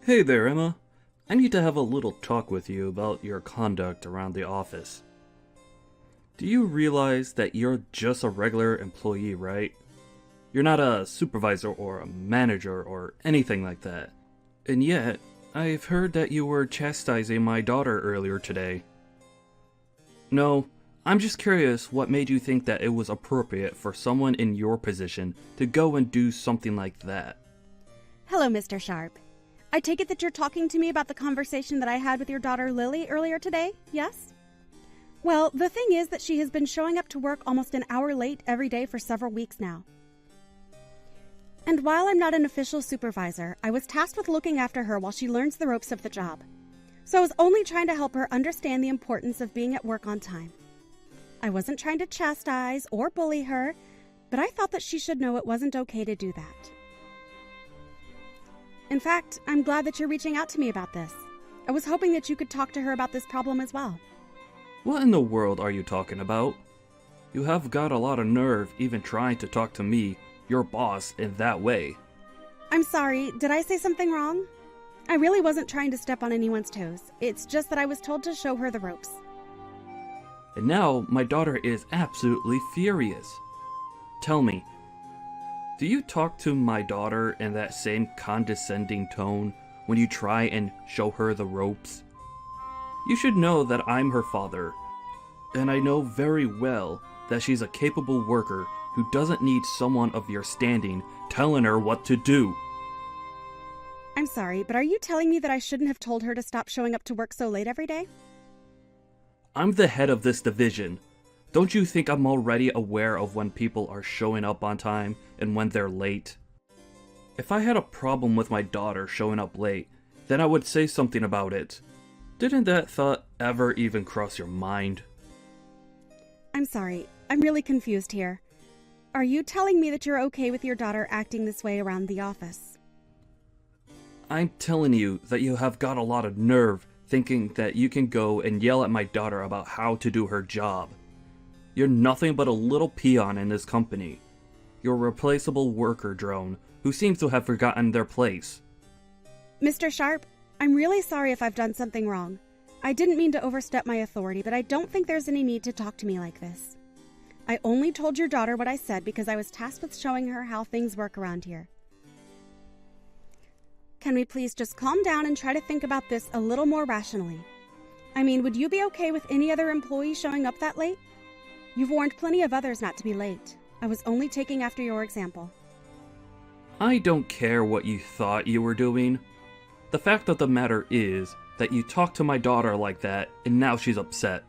Hey there, Emma. I need to have a little talk with you about your conduct around the office. Do you realize that you're just a regular employee, right? You're not a supervisor or a manager or anything like that. And yet, I've heard that you were chastising my daughter earlier today. No, I'm just curious what made you think that it was appropriate for someone in your position to go and do something like that. Hello, Mr. Sharp. I take it that you're talking to me about the conversation that I had with your daughter Lily earlier today, yes? Well, the thing is that she has been showing up to work almost an hour late every day for several weeks now. And while I'm not an official supervisor, I was tasked with looking after her while she learns the ropes of the job. So I was only trying to help her understand the importance of being at work on time. I wasn't trying to chastise or bully her, but I thought that she should know it wasn't okay to do that. In fact, I'm glad that you're reaching out to me about this. I was hoping that you could talk to her about this problem as well. What in the world are you talking about? You have got a lot of nerve even trying to talk to me, your boss, in that way. I'm sorry, did I say something wrong? I really wasn't trying to step on anyone's toes. It's just that I was told to show her the ropes. And now my daughter is absolutely furious. Tell me, do you talk to my daughter in that same condescending tone when you try and show her the ropes? You should know that I'm her father, and I know very well that she's a capable worker who doesn't need someone of your standing telling her what to do. I'm sorry, but are you telling me that I shouldn't have told her to stop showing up to work so late every day? I'm the head of this division. Don't you think I'm already aware of when people are showing up on time and when they're late? If I had a problem with my daughter showing up late, then I would say something about it. Didn't that thought ever even cross your mind? I'm sorry, I'm really confused here. Are you telling me that you're okay with your daughter acting this way around the office? I'm telling you that you have got a lot of nerve thinking that you can go and yell at my daughter about how to do her job. You're nothing but a little peon in this company. You're a replaceable worker drone who seems to have forgotten their place. Mr. Sharp, I'm really sorry if I've done something wrong. I didn't mean to overstep my authority, but I don't think there's any need to talk to me like this. I only told your daughter what I said because I was tasked with showing her how things work around here. Can we please just calm down and try to think about this a little more rationally? I mean, would you be okay with any other employee showing up that late? You've warned plenty of others not to be late. I was only taking after your example. I don't care what you thought you were doing. The fact of the matter is that you talked to my daughter like that and now she's upset.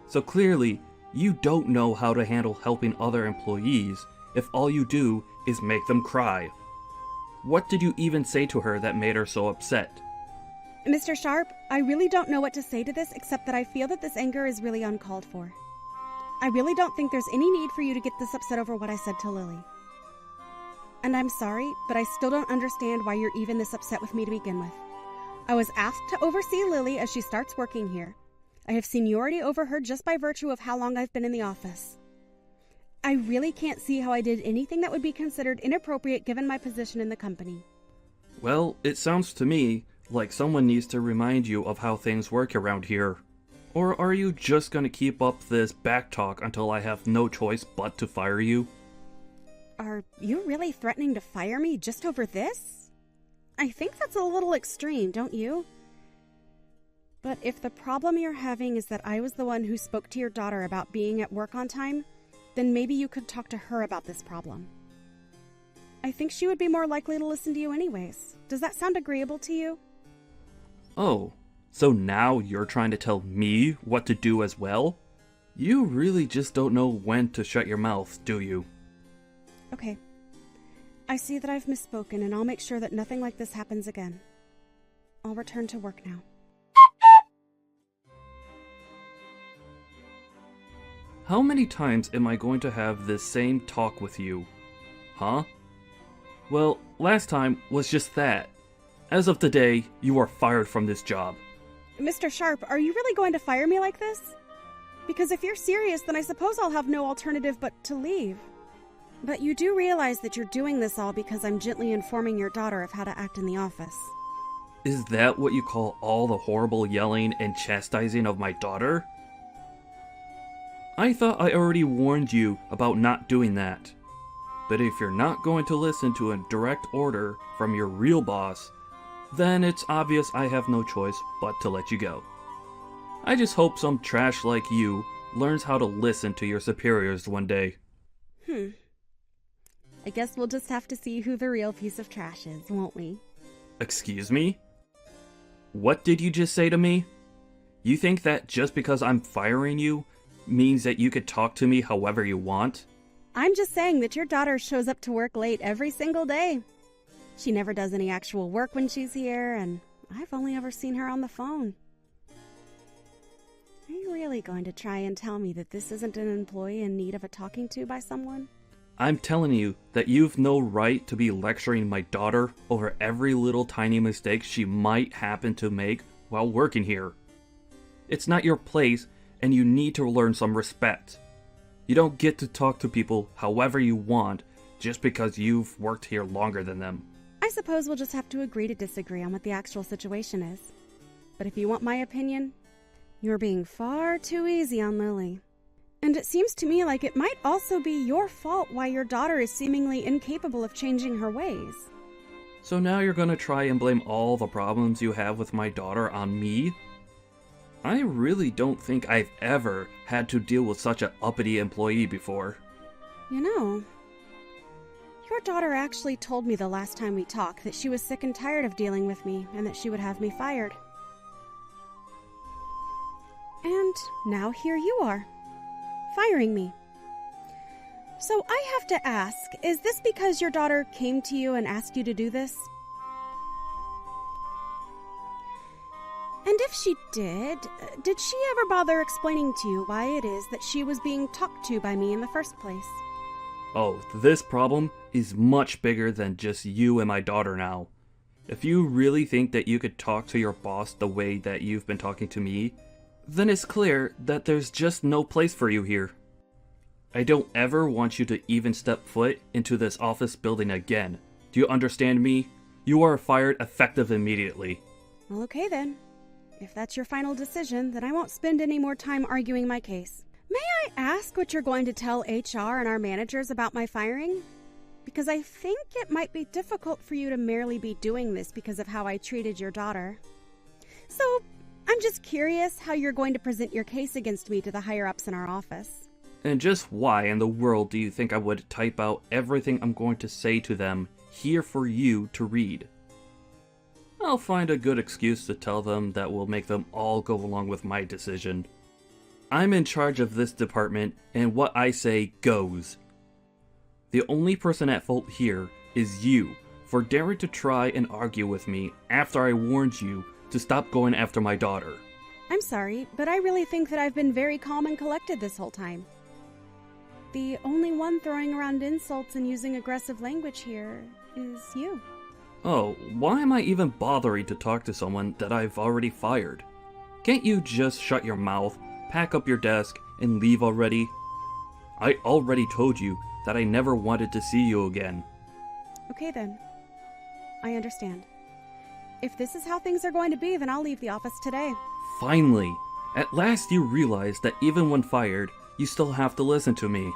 So clearly, you don't know how to handle helping other employees if all you do is make them cry. What did you even say to her that made her so upset? Mr. Sharp, I really don't know what to say to this except that I feel that this anger is really uncalled for. I really don't think there's any need for you to get this upset over what I said to Lily. And I'm sorry, but I still don't understand why you're even this upset with me to begin with. I was asked to oversee Lily as she starts working here. I have seniority over her just by virtue of how long I've been in the office. I really can't see how I did anything that would be considered inappropriate given my position in the company. Well, it sounds to me like someone needs to remind you of how things work around here. Or are you just gonna keep up this backtalk until I have no choice but to fire you? Are you really threatening to fire me just over this? I think that's a little extreme, don't you? But if the problem you're having is that I was the one who spoke to your daughter about being at work on time, then maybe you could talk to her about this problem. I think she would be more likely to listen to you anyways. Does that sound agreeable to you? Oh, so now you're trying to tell me what to do as well? You really just don't know when to shut your mouth, do you? Okay. I see that I've misspoken, and I'll make sure that nothing like this happens again. I'll return to work now. How many times am I going to have this same talk with you? Huh? Well, last time was just that. As of today, you are fired from this job. Mr. Sharp, are you really going to fire me like this? Because if you're serious, then I suppose I'll have no alternative but to leave. But you do realize that you're doing this all because I'm gently informing your daughter of how to act in the office. Is that what you call all the horrible yelling and chastising of my daughter? I thought I already warned you about not doing that. But if you're not going to listen to a direct order from your real boss, then it's obvious I have no choice but to let you go. I just hope some trash like you learns how to listen to your superiors one day. I guess we'll just have to see who the real piece of trash is, won't we? Excuse me? What did you just say to me? You think that just because I'm firing you means that you could talk to me however you want? I'm just saying that your daughter shows up to work late every single day. She never does any actual work when she's here, and I've only ever seen her on the phone. Are you really going to try and tell me that this isn't an employee in need of a talking to by someone? I'm telling you that you've no right to be lecturing my daughter over every little tiny mistake she might happen to make while working here. It's not your place, and you need to learn some respect. You don't get to talk to people however you want just because you've worked here longer than them. I suppose we'll just have to agree to disagree on what the actual situation is. But if you want my opinion, you're being far too easy on Lily. And it seems to me like it might also be your fault why your daughter is seemingly incapable of changing her ways. So now you're gonna try and blame all the problems you have with my daughter on me? I really don't think I've ever had to deal with such an uppity employee before. You know, your daughter actually told me the last time we talked that she was sick and tired of dealing with me and that she would have me fired. And now here you are, firing me. So I have to ask, is this because your daughter came to you and asked you to do this? And if she did she ever bother explaining to you why it is that she was being talked to by me in the first place? Oh, this problem is much bigger than just you and my daughter now. If you really think that you could talk to your boss the way that you've been talking to me, then it's clear that there's just no place for you here. I don't ever want you to even step foot into this office building again. Do you understand me? You are fired effective immediately. Well, okay then. If that's your final decision, then I won't spend any more time arguing my case. May I ask what you're going to tell HR and our managers about my firing? Because I think it might be difficult for you to merely be doing this because of how I treated your daughter. So, I'm just curious how you're going to present your case against me to the higher-ups in our office. And just why in the world do you think I would type out everything I'm going to say to them here for you to read? I'll find a good excuse to tell them that will make them all go along with my decision. I'm in charge of this department, and what I say goes. The only person at fault here is you, for daring to try and argue with me after I warned you to stop going after my daughter. I'm sorry, but I really think that I've been very calm and collected this whole time. The only one throwing around insults and using aggressive language here is you. Oh, why am I even bothering to talk to someone that I've already fired? Can't you just shut your mouth, pack up your desk, and leave already? I already told you that I never wanted to see you again. Okay then. I understand. If this is how things are going to be, then I'll leave the office today. Finally! At last you realize that even when fired, you still have to listen to me.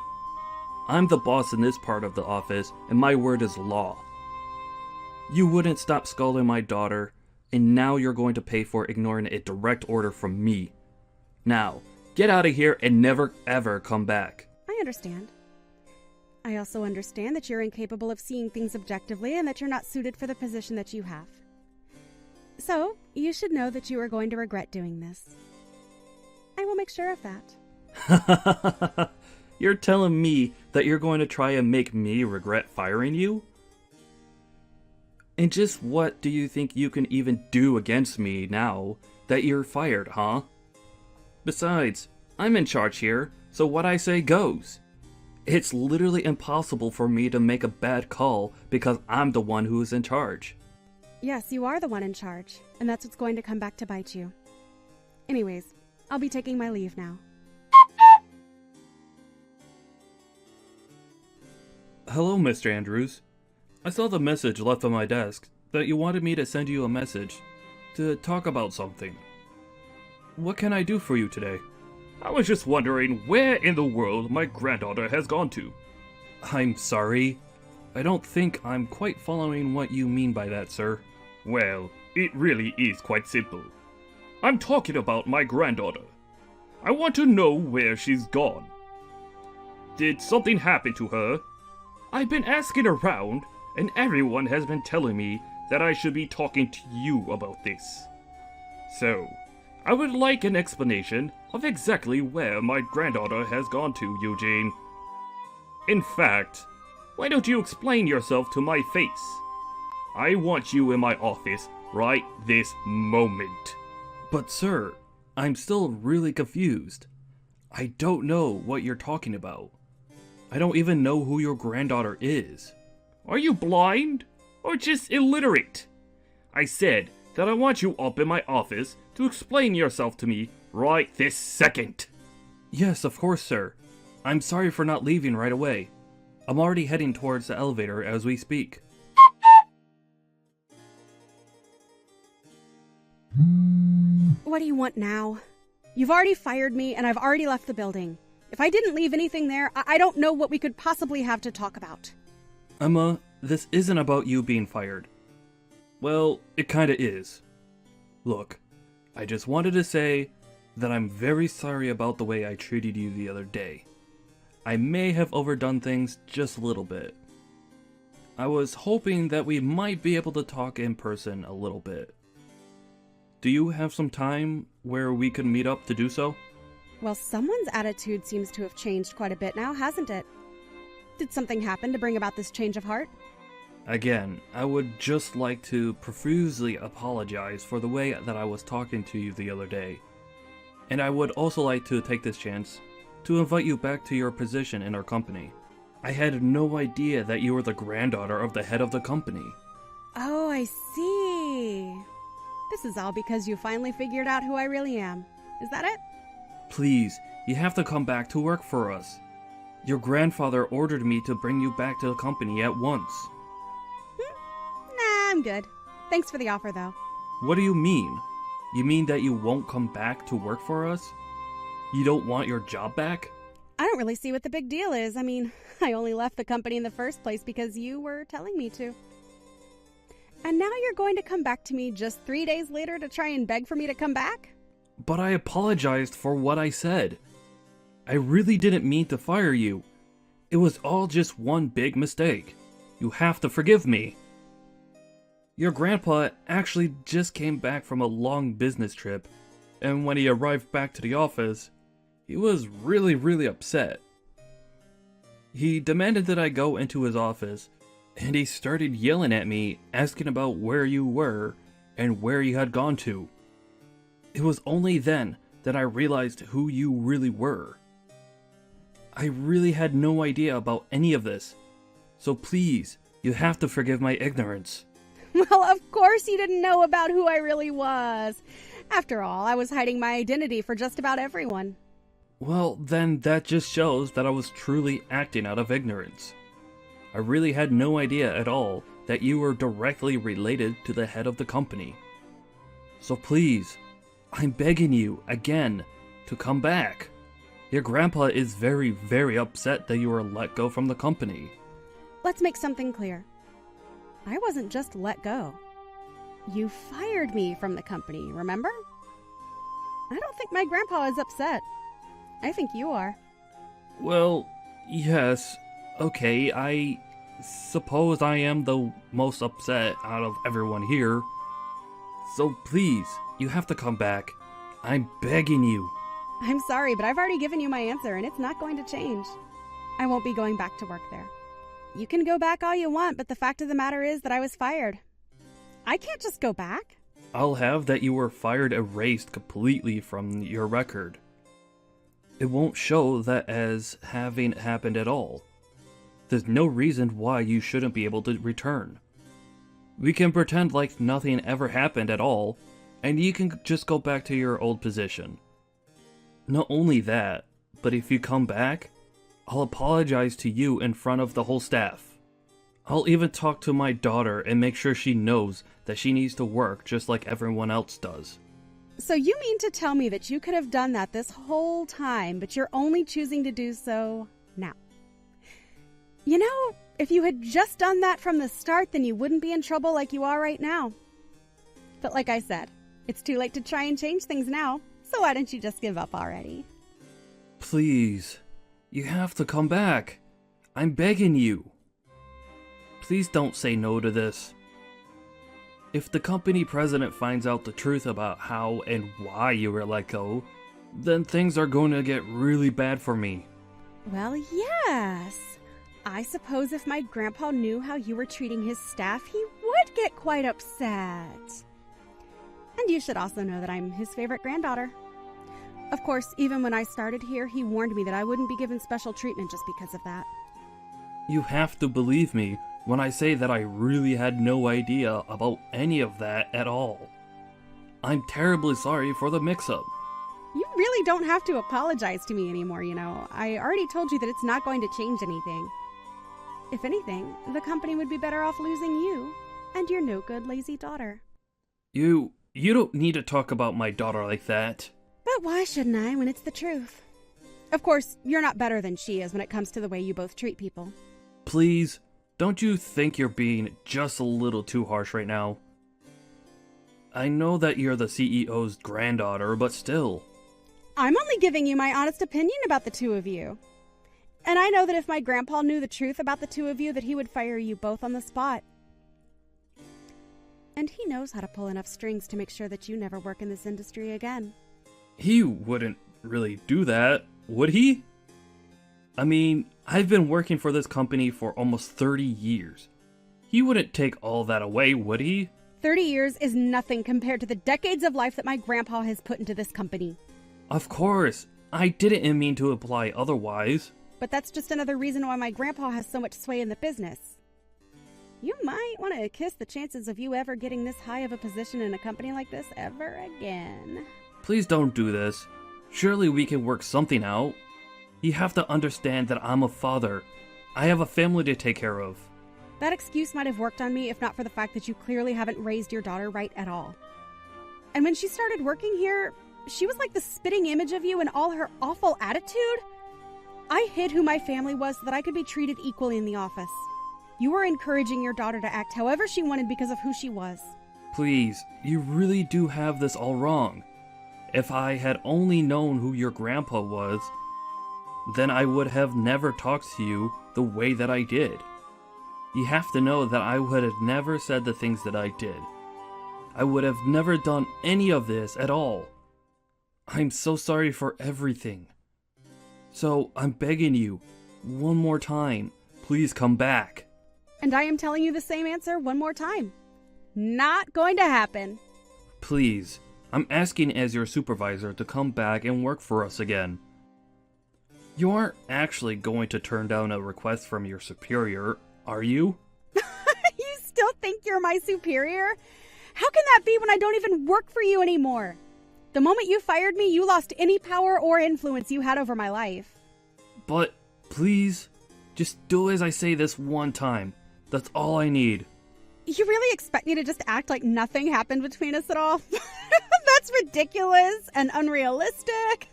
I'm the boss in this part of the office, and my word is law. You wouldn't stop scolding my daughter, and now you're going to pay for ignoring a direct order from me. Now, get out of here and never ever come back. I understand. I also understand that you're incapable of seeing things objectively and that you're not suited for the position that you have. So, you should know that you are going to regret doing this. I will make sure of that. You're telling me that you're going to try and make me regret firing you? And just what do you think you can even do against me now that you're fired, huh? Besides, I'm in charge here, so what I say goes. It's literally impossible for me to make a bad call because I'm the one who is in charge. Yes, you are the one in charge, and that's what's going to come back to bite you. Anyways, I'll be taking my leave now. Hello, Mr. Andrews. I saw the message left on my desk that you wanted me to send you a message to talk about something. What can I do for you today? I was just wondering where in the world my granddaughter has gone to. I'm sorry. I don't think I'm quite following what you mean by that, sir. Well, it really is quite simple. I'm talking about my granddaughter. I want to know where she's gone. Did something happen to her? I've been asking around, and everyone has been telling me that I should be talking to you about this. So, I would like an explanation of exactly where my granddaughter has gone to, Eugene. In fact, why don't you explain yourself to my face? I want you in my office right this moment. But sir, I'm still really confused. I don't know what you're talking about. I don't even know who your granddaughter is. Are you blind? Or just illiterate? I said that I want you up in my office to explain yourself to me right this second. Yes, of course, sir. I'm sorry for not leaving right away. I'm already heading towards the elevator as we speak. What do you want now? You've already fired me and I've already left the building. If I didn't leave anything there, I don't know what we could possibly have to talk about. Emma, this isn't about you being fired. Well, it kinda is. Look, I just wanted to say that I'm very sorry about the way I treated you the other day. I may have overdone things just a little bit. I was hoping that we might be able to talk in person a little bit. Do you have some time where we could meet up to do so? Well, someone's attitude seems to have changed quite a bit now, hasn't it? Did something happen to bring about this change of heart? Again, I would just like to profusely apologize for the way that I was talking to you the other day. And I would also like to take this chance to invite you back to your position in our company. I had no idea that you were the granddaughter of the head of the company. Oh, I see. This is all because you finally figured out who I really am. Is that it? Please, you have to come back to work for us. Your grandfather ordered me to bring you back to the company at once. Nah, I'm good. Thanks for the offer, though. What do you mean? You mean that you won't come back to work for us? You don't want your job back? I don't really see what the big deal is. I mean, I only left the company in the first place because you were telling me to. And now you're going to come back to me just 3 days later to try and beg for me to come back? But I apologized for what I said. I really didn't mean to fire you. It was all just one big mistake. You have to forgive me. Your grandpa actually just came back from a long business trip, and when he arrived back to the office, he was really upset. He demanded that I go into his office, and he started yelling at me, asking about where you were and where you had gone to. It was only then that I realized who you really were. I really had no idea about any of this, so please, you have to forgive my ignorance. Well, of course you didn't know about who I really was. After all, I was hiding my identity for just about everyone. Well, then that just shows that I was truly acting out of ignorance. I really had no idea at all that you were directly related to the head of the company. So please, I'm begging you, again, to come back. Your grandpa is very upset that you were let go from the company. Let's make something clear. I wasn't just let go. You fired me from the company, remember? I don't think my grandpa is upset. I think you are. Well, yes, okay, I suppose I am the most upset out of everyone here. So please, you have to come back. I'm begging you. I'm sorry, but I've already given you my answer, and it's not going to change. I won't be going back to work there. You can go back all you want, but the fact of the matter is that I was fired. I can't just go back. I'll have that you were fired erased completely from your record. It won't show that as having happened at all. There's no reason why you shouldn't be able to return. We can pretend like nothing ever happened at all, and you can just go back to your old position. Not only that, but if you come back, I'll apologize to you in front of the whole staff. I'll even talk to my daughter and make sure she knows that she needs to work just like everyone else does. So you mean to tell me that you could have done that this whole time, but you're only choosing to do so now? You know, if you had just done that from the start, then you wouldn't be in trouble like you are right now. But like I said, it's too late to try and change things now, so why don't you just give up already? Please, you have to come back. I'm begging you. Please don't say no to this. If the company president finds out the truth about how and why you were let go, then things are going to get really bad for me. Well, yes. I suppose if my grandpa knew how you were treating his staff, he would get quite upset. And you should also know that I'm his favorite granddaughter. Of course, even when I started here, he warned me that I wouldn't be given special treatment just because of that. You have to believe me when I say that I really had no idea about any of that at all. I'm terribly sorry for the mix-up. You really don't have to apologize to me anymore, you know. I already told you that it's not going to change anything. If anything, the company would be better off losing you and your no-good, lazy daughter. You don't need to talk about my daughter like that. But why shouldn't I when it's the truth? Of course, you're not better than she is when it comes to the way you both treat people. Please, don't you think you're being just a little too harsh right now? I know that you're the CEO's granddaughter, but still. I'm only giving you my honest opinion about the two of you. And I know that if my grandpa knew the truth about the two of you, that he would fire you both on the spot. And he knows how to pull enough strings to make sure that you never work in this industry again. He wouldn't really do that, would he? I mean, I've been working for this company for almost 30 years. He wouldn't take all that away, would he? 30 years is nothing compared to the decades of life that my grandpa has put into this company. Of course, I didn't mean to imply otherwise. But that's just another reason why my grandpa has so much sway in the business. You might want to kiss the chances of you ever getting this high of a position in a company like this ever again. Please don't do this. Surely we can work something out. You have to understand that I'm a father. I have a family to take care of. That excuse might have worked on me if not for the fact that you clearly haven't raised your daughter right at all. And when she started working here, she was like the spitting image of you and all her awful attitude. I hid who my family was so that I could be treated equally in the office. You were encouraging your daughter to act however she wanted because of who she was. Please, you really do have this all wrong. If I had only known who your grandpa was, then I would have never talked to you the way that I did. You have to know that I would have never said the things that I did. I would have never done any of this at all. I'm so sorry for everything. So I'm begging you, one more time, please come back. And I am telling you the same answer one more time. Not going to happen. Please, I'm asking as your supervisor to come back and work for us again. You aren't actually going to turn down a request from your superior, are you? You still think you're my superior? How can that be when I don't even work for you anymore? The moment you fired me, you lost any power or influence you had over my life. But, please, just do as I say this one time. That's all I need. You really expect me to just act like nothing happened between us at all? That's ridiculous and unrealistic.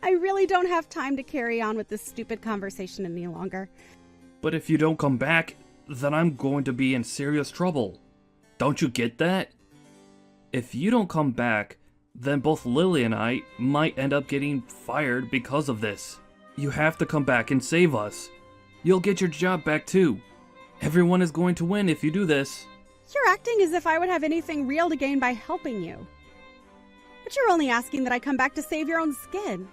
I really don't have time to carry on with this stupid conversation any longer. But if you don't come back, then I'm going to be in serious trouble. Don't you get that? If you don't come back, then both Lily and I might end up getting fired because of this. You have to come back and save us. You'll get your job back too. Everyone is going to win if you do this. You're acting as if I would have anything real to gain by helping you. But you're only asking that I come back to save your own skin.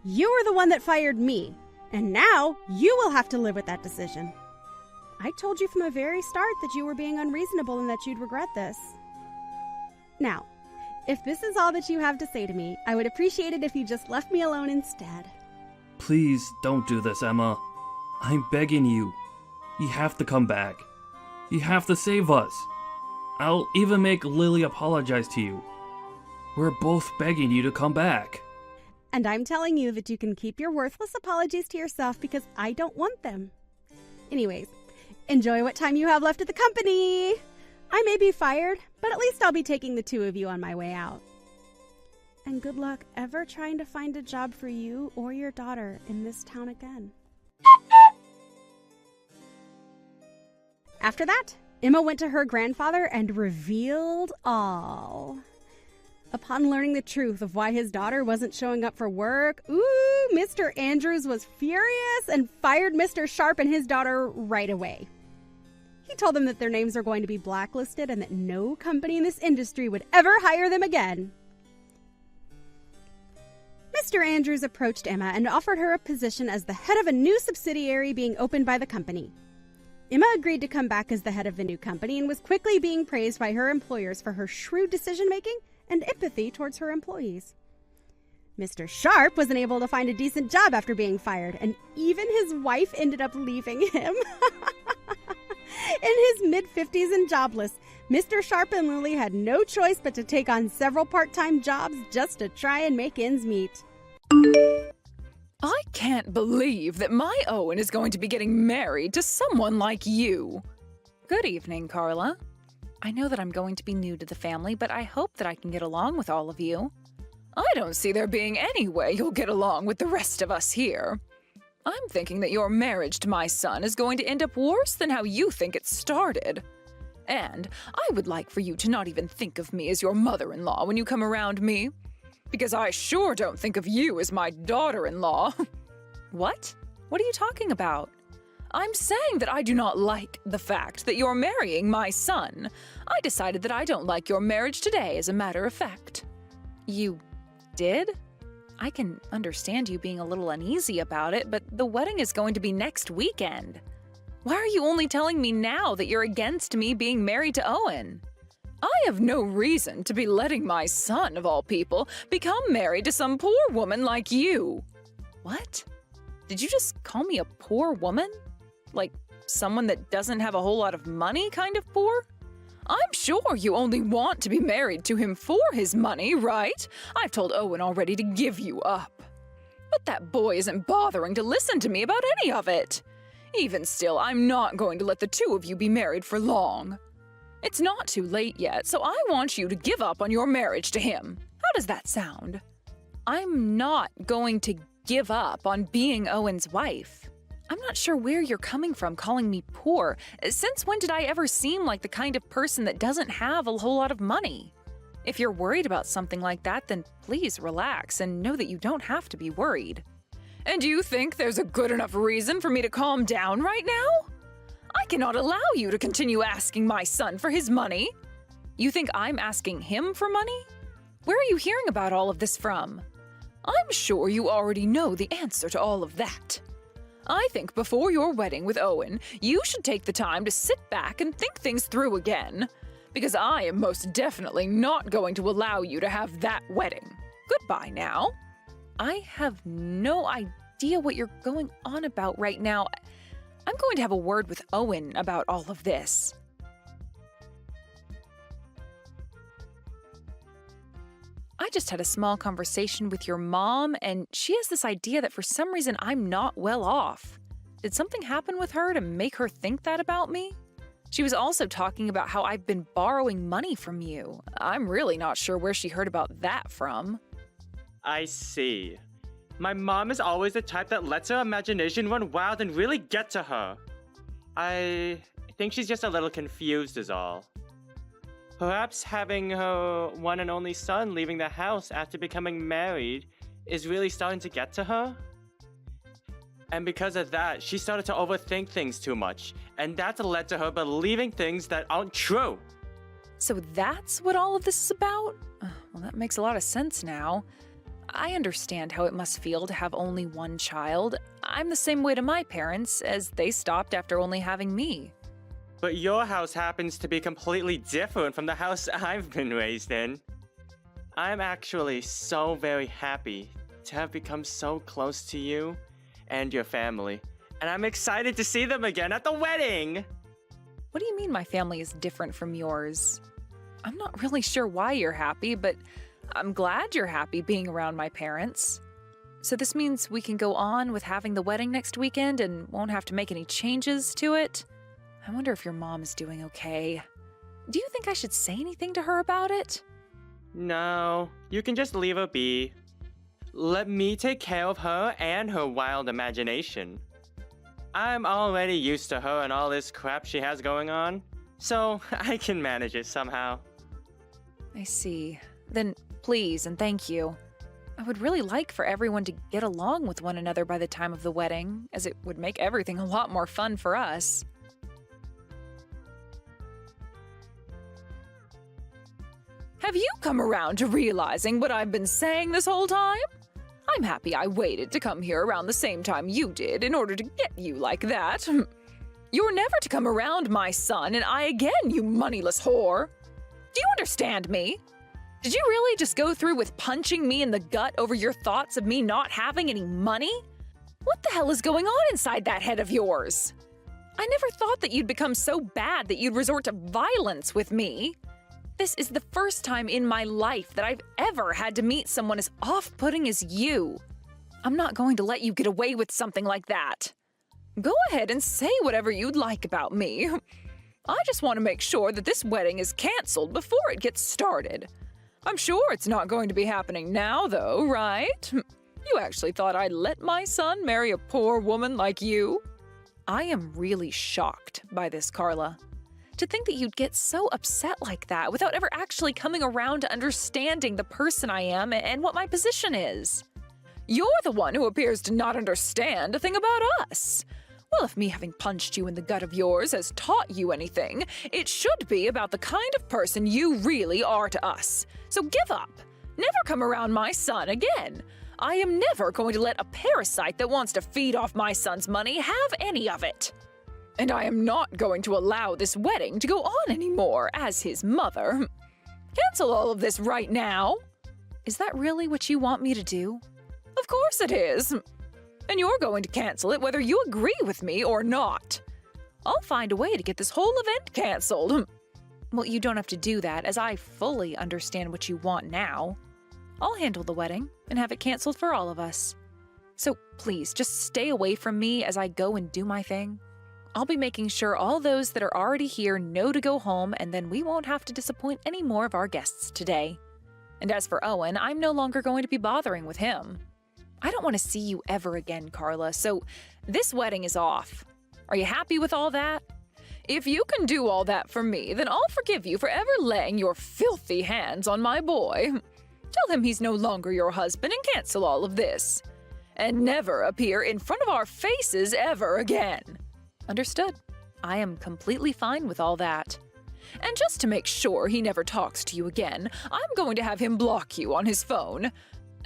You were the one that fired me, and now you will have to live with that decision. I told you from the very start that you were being unreasonable and that you'd regret this. Now, if this is all that you have to say to me, I would appreciate it if you just left me alone instead. Please don't do this, Emma. I'm begging you. You have to come back. You have to save us. I'll even make Lily apologize to you. We're both begging you to come back. And I'm telling you that you can keep your worthless apologies to yourself because I don't want them. Anyways, enjoy what time you have left at the company. I may be fired, but at least I'll be taking the two of you on my way out. And good luck ever trying to find a job for you or your daughter in this town again. After that, Emma went to her grandfather and revealed all. Upon learning the truth of why his daughter wasn't showing up for work, Mr. Andrews was furious and fired Mr. Sharp and his daughter right away. He told them that their names are going to be blacklisted and that no company in this industry would ever hire them again. Mr. Andrews approached Emma and offered her a position as the head of a new subsidiary being opened by the company. Emma agreed to come back as the head of the new company and was quickly being praised by her employers for her shrewd decision-making and empathy towards her employees. Mr. Sharp wasn't able to find a decent job after being fired, and even his wife ended up leaving him. In his mid-50s and jobless, Mr. Sharp and Lily had no choice but to take on several part-time jobs just to try and make ends meet. I can't believe that my Owen is going to be getting married to someone like you. Good evening, Carla. I know that I'm going to be new to the family, but I hope that I can get along with all of you. I don't see there being any way you'll get along with the rest of us here. I'm thinking that your marriage to my son is going to end up worse than how you think it started. And I would like for you to not even think of me as your mother-in-law when you come around me. Because I sure don't think of you as my daughter-in-law. What? What are you talking about? I'm saying that I do not like the fact that you're marrying my son. I decided that I don't like your marriage today, as a matter of fact. You did? I can understand you being a little uneasy about it, but the wedding is going to be next weekend. Why are you only telling me now that you're against me being married to Owen? I have no reason to be letting my son, of all people, become married to some poor woman like you. What? Did you just call me a poor woman? Like someone that doesn't have a whole lot of money kind of poor? I'm sure you only want to be married to him for his money, right? I've told Owen already to give you up. But that boy isn't bothering to listen to me about any of it. Even still, I'm not going to let the two of you be married for long. It's not too late yet, so I want you to give up on your marriage to him. How does that sound? I'm not going to give up on being Owen's wife. I'm not sure where you're coming from calling me poor. Since when did I ever seem like the kind of person that doesn't have a whole lot of money? If you're worried about something like that, then please relax and know that you don't have to be worried. And you think there's a good enough reason for me to calm down right now? I cannot allow you to continue asking my son for his money. You think I'm asking him for money? Where are you hearing about all of this from? I'm sure you already know the answer to all of that. I think before your wedding with Owen, you should take the time to sit back and think things through again. Because I am most definitely not going to allow you to have that wedding. Goodbye now. I have no idea what you're going on about right now. I'm going to have a word with Owen about all of this. I just had a small conversation with your mom, and she has this idea that for some reason I'm not well off. Did something happen with her to make her think that about me? She was also talking about how I've been borrowing money from you. I'm really not sure where she heard about that from. I see. My mom is always the type that lets her imagination run wild and really get to her. I think she's just a little confused is all. Perhaps having her one and only son leaving the house after becoming married is really starting to get to her. And because of that, she started to overthink things too much, and that's led to her believing things that aren't true. So that's what all of this is about? Well, that makes a lot of sense now. I understand how it must feel to have only one child. I'm the same way to my parents, as they stopped after only having me. But your house happens to be completely different from the house I've been raised in. I'm actually so very happy to have become so close to you and your family, and I'm excited to see them again at the wedding! What do you mean my family is different from yours? I'm not really sure why you're happy, but I'm glad you're happy being around my parents. So this means we can go on with having the wedding next weekend and won't have to make any changes to it? I wonder if your mom is doing okay. Do you think I should say anything to her about it? No, you can just leave her be. Let me take care of her and her wild imagination. I'm already used to her and all this crap she has going on, so I can manage it somehow. I see. Then please and thank you. I would really like for everyone to get along with one another by the time of the wedding, as it would make everything a lot more fun for us. Have you come around to realizing what I've been saying this whole time? I'm happy I waited to come here around the same time you did in order to get you like that. You're never to come around my son and I again, you moneyless whore. Do you understand me? Did you really just go through with punching me in the gut over your thoughts of me not having any money? What the hell is going on inside that head of yours? I never thought that you'd become so bad that you'd resort to violence with me. This is the first time in my life that I've ever had to meet someone as off-putting as you. I'm not going to let you get away with something like that. Go ahead and say whatever you'd like about me. I just want to make sure that this wedding is canceled before it gets started. I'm sure it's not going to be happening now, though, right? You actually thought I'd let my son marry a poor woman like you? I am really shocked by this, Carla. To think that you'd get so upset like that without ever actually coming around to understanding the person I am and what my position is. You're the one who appears to not understand a thing about us. Well, if me having punched you in the gut of yours has taught you anything, it should be about the kind of person you really are to us. So give up. Never come around my son again. I am never going to let a parasite that wants to feed off my son's money have any of it. And I am not going to allow this wedding to go on anymore as his mother. Cancel all of this right now. Is that really what you want me to do? Of course it is. And you're going to cancel it whether you agree with me or not. I'll find a way to get this whole event canceled. Well, you don't have to do that, as I fully understand what you want now. I'll handle the wedding and have it canceled for all of us. So please, just stay away from me as I go and do my thing. I'll be making sure all those that are already here know to go home, and then we won't have to disappoint any more of our guests today. And as for Owen, I'm no longer going to be bothering with him. I don't want to see you ever again, Carla, so this wedding is off. Are you happy with all that? If you can do all that for me, then I'll forgive you for ever laying your filthy hands on my boy. Tell him he's no longer your husband and cancel all of this. And never appear in front of our faces ever again. Understood. I am completely fine with all that. And just to make sure he never talks to you again, I'm going to have him block you on his phone.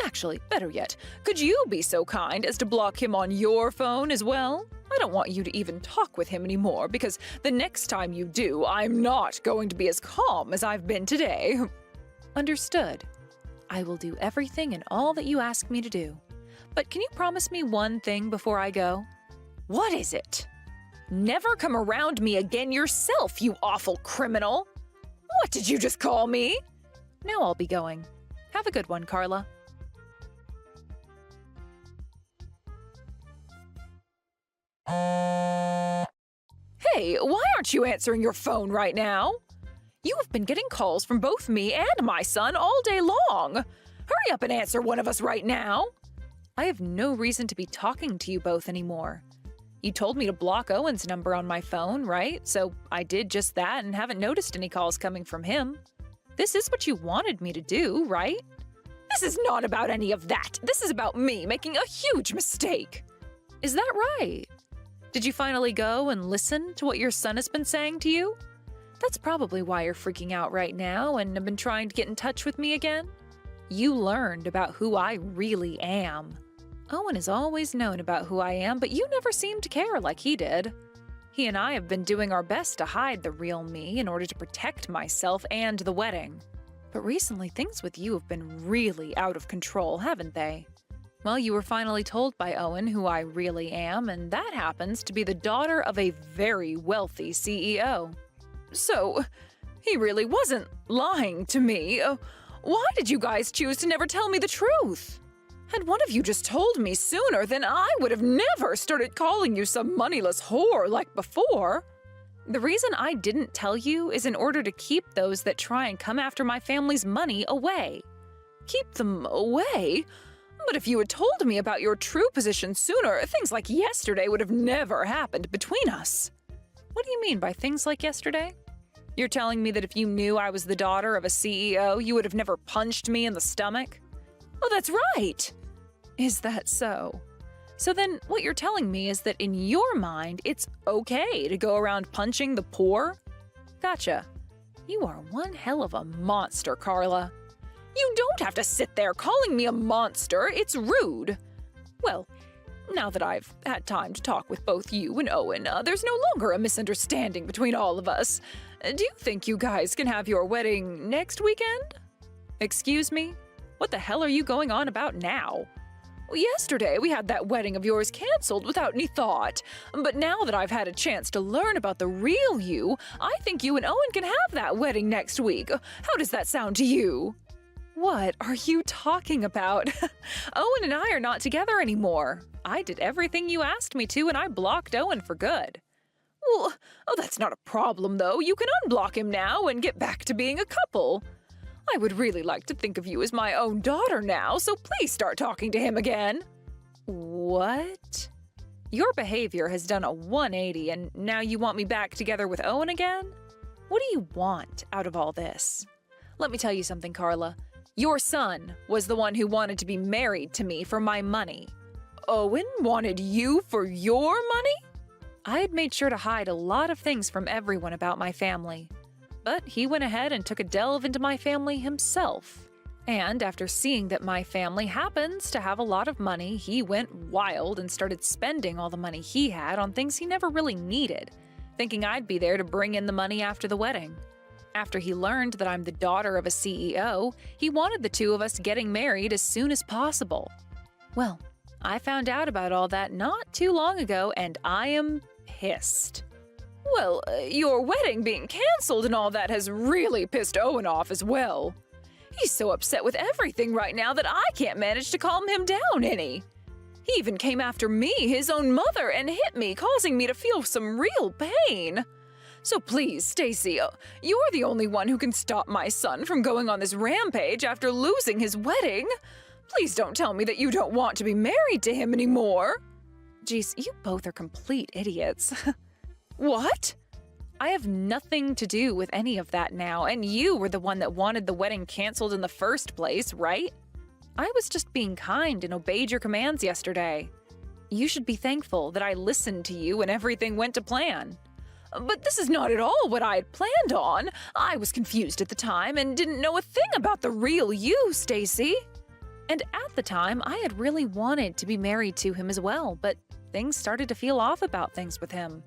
Actually, better yet, could you be so kind as to block him on your phone as well? I don't want you to even talk with him anymore, because the next time you do, I'm not going to be as calm as I've been today. Understood. I will do everything and all that you ask me to do. But can you promise me one thing before I go? What is it? Never come around me again yourself, you awful criminal! What did you just call me? Now I'll be going. Have a good one, Carla. Hey, why aren't you answering your phone right now? You have been getting calls from both me and my son all day long. Hurry up and answer one of us right now. I have no reason to be talking to you both anymore. You told me to block Owen's number on my phone, right? So I did just that and haven't noticed any calls coming from him. This is what you wanted me to do, right? This is not about any of that. This is about me making a huge mistake. Is that right? Did you finally go and listen to what your son has been saying to you? That's probably why you're freaking out right now and have been trying to get in touch with me again. You learned about who I really am. Owen has always known about who I am, but you never seemed to care like he did. He and I have been doing our best to hide the real me in order to protect myself and the wedding. But recently, things with you have been really out of control, haven't they? Well, you were finally told by Owen who I really am, and that happens to be the daughter of a very wealthy CEO. So, he really wasn't lying to me. Why did you guys choose to never tell me the truth? Had one of you just told me sooner, then I would have never started calling you some moneyless whore like before. The reason I didn't tell you is in order to keep those that try and come after my family's money away. Keep them away? But if you had told me about your true position sooner, things like yesterday would have never happened between us. What do you mean by things like yesterday? You're telling me that if you knew I was the daughter of a CEO, you would have never punched me in the stomach? Oh, that's right! Is that so? So then what you're telling me is that in your mind, it's okay to go around punching the poor? Gotcha. You are one hell of a monster, Carla. You don't have to sit there calling me a monster. It's rude. Well, now that I've had time to talk with both you and Owen, there's no longer a misunderstanding between all of us. Do you think you guys can have your wedding next weekend? Excuse me? What the hell are you going on about now? Well, yesterday we had that wedding of yours canceled without any thought, but now that I've had a chance to learn about the real you, I think you and Owen can have that wedding next week. How does that sound to you? What are you talking about? Owen and I are not together anymore. I did everything you asked me to and I blocked Owen for good. Well, that's not a problem though. You can unblock him now and get back to being a couple. I would really like to think of you as my own daughter now, so please start talking to him again. What? Your behavior has done a 180 and now you want me back together with Owen again? What do you want out of all this? Let me tell you something, Carla. Your son was the one who wanted to be married to me for my money. Owen wanted you for your money? I had made sure to hide a lot of things from everyone about my family. But he went ahead and took a delve into my family himself. And after seeing that my family happens to have a lot of money, he went wild and started spending all the money he had on things he never really needed, thinking I'd be there to bring in the money after the wedding. After he learned that I'm the daughter of a CEO, he wanted the two of us getting married as soon as possible. Well, I found out about all that not too long ago, and I am pissed. Well, your wedding being canceled and all that has really pissed Owen off as well. He's so upset with everything right now that I can't manage to calm him down any. He even came after me, his own mother, and hit me, causing me to feel some real pain. So please, Stacy, you're the only one who can stop my son from going on this rampage after losing his wedding. Please don't tell me that you don't want to be married to him anymore. Geez, you both are complete idiots. What? I have nothing to do with any of that now, and you were the one that wanted the wedding canceled in the first place, right? I was just being kind and obeyed your commands yesterday. You should be thankful that I listened to you and everything went to plan. But this is not at all what I had planned on. I was confused at the time and didn't know a thing about the real you, Stacy. And at the time, I had really wanted to be married to him as well, but things started to feel off about things with him.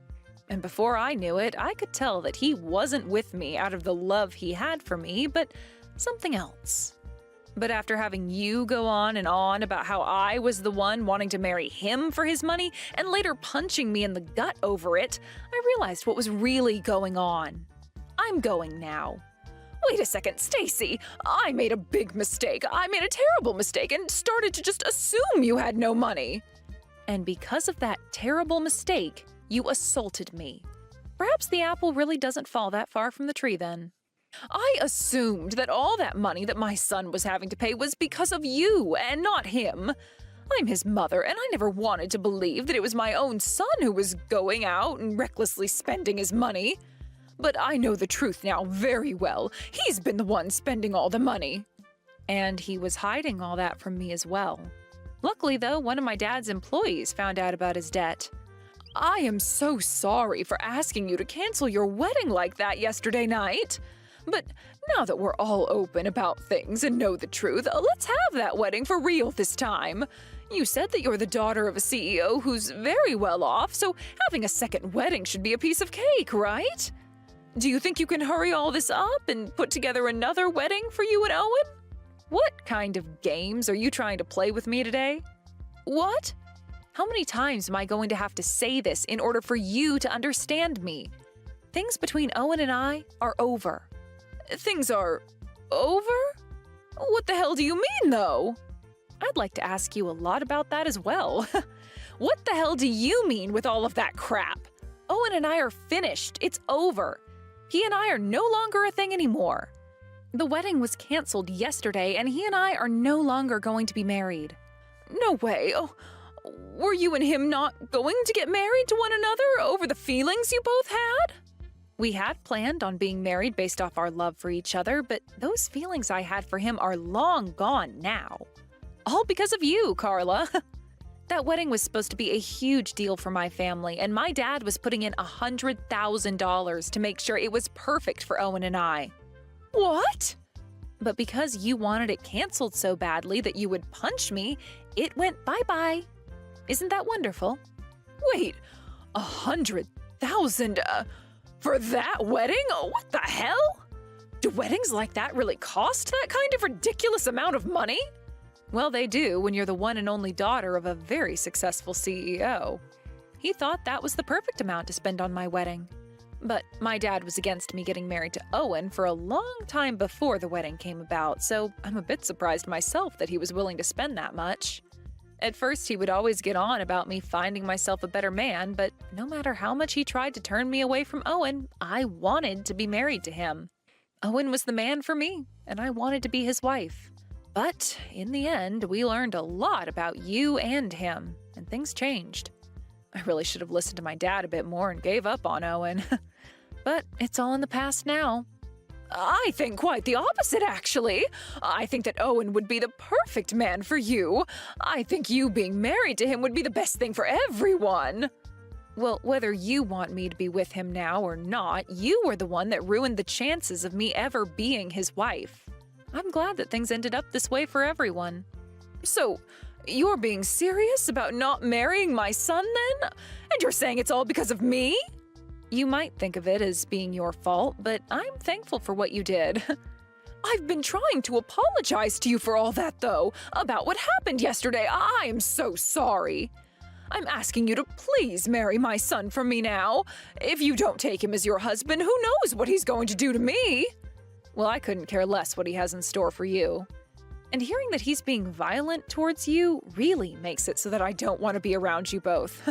And before I knew it, I could tell that he wasn't with me out of the love he had for me, but something else. But after having you go on and on about how I was the one wanting to marry him for his money and later punching me in the gut over it, I realized what was really going on. I'm going now. Wait a second, Stacy. I made a big mistake. I made a terrible mistake and started to just assume you had no money. And because of that terrible mistake, you assaulted me. Perhaps the apple really doesn't fall that far from the tree then. I assumed that all that money that my son was having to pay was because of you and not him. I'm his mother, and I never wanted to believe that it was my own son who was going out and recklessly spending his money. But I know the truth now very well. He's been the one spending all the money. And he was hiding all that from me as well. Luckily, though, one of my dad's employees found out about his debt. I am so sorry for asking you to cancel your wedding like that yesterday night. But now that we're all open about things and know the truth, let's have that wedding for real this time. You said that you're the daughter of a CEO who's very well off, so having a second wedding should be a piece of cake, right? Do you think you can hurry all this up and put together another wedding for you and Owen? What kind of games are you trying to play with me today? What? How many times am I going to have to say this in order for you to understand me? Things between Owen and I are over. Things are over? What the hell do you mean, though? I'd like to ask you a lot about that as well. What the hell do you mean with all of that crap? Owen and I are finished. It's over. He and I are no longer a thing anymore. The wedding was canceled yesterday, and he and I are no longer going to be married. No way. Oh, were you and him not going to get married to one another over the feelings you both had? We had planned on being married based off our love for each other, but those feelings I had for him are long gone now. All because of you, Carla. That wedding was supposed to be a huge deal for my family, and my dad was putting in $100,000 to make sure it was perfect for Owen and I. What? But because you wanted it canceled so badly that you would punch me, it went bye-bye. Isn't that wonderful? Wait, $100,000 for that wedding? What the hell? Do weddings like that really cost that kind of ridiculous amount of money? Well, they do when you're the one and only daughter of a very successful CEO. He thought that was the perfect amount to spend on my wedding. But my dad was against me getting married to Owen for a long time before the wedding came about, so I'm a bit surprised myself that he was willing to spend that much. At first, he would always get on about me finding myself a better man, but no matter how much he tried to turn me away from Owen, I wanted to be married to him. Owen was the man for me, and I wanted to be his wife. But in the end, we learned a lot about you and him, and things changed. I really should have listened to my dad a bit more and gave up on Owen. But it's all in the past now. I think quite the opposite, actually. I think that Owen would be the perfect man for you. I think you being married to him would be the best thing for everyone. Well, whether you want me to be with him now or not, you were the one that ruined the chances of me ever being his wife. I'm glad that things ended up this way for everyone. So, you're being serious about not marrying my son then? And you're saying it's all because of me? You might think of it as being your fault, but I'm thankful for what you did. I've been trying to apologize to you for all that, though, about what happened yesterday. I am so sorry. I'm asking you to please marry my son for me now. If you don't take him as your husband, who knows what he's going to do to me? Well, I couldn't care less what he has in store for you. And hearing that he's being violent towards you really makes it so that I don't want to be around you both.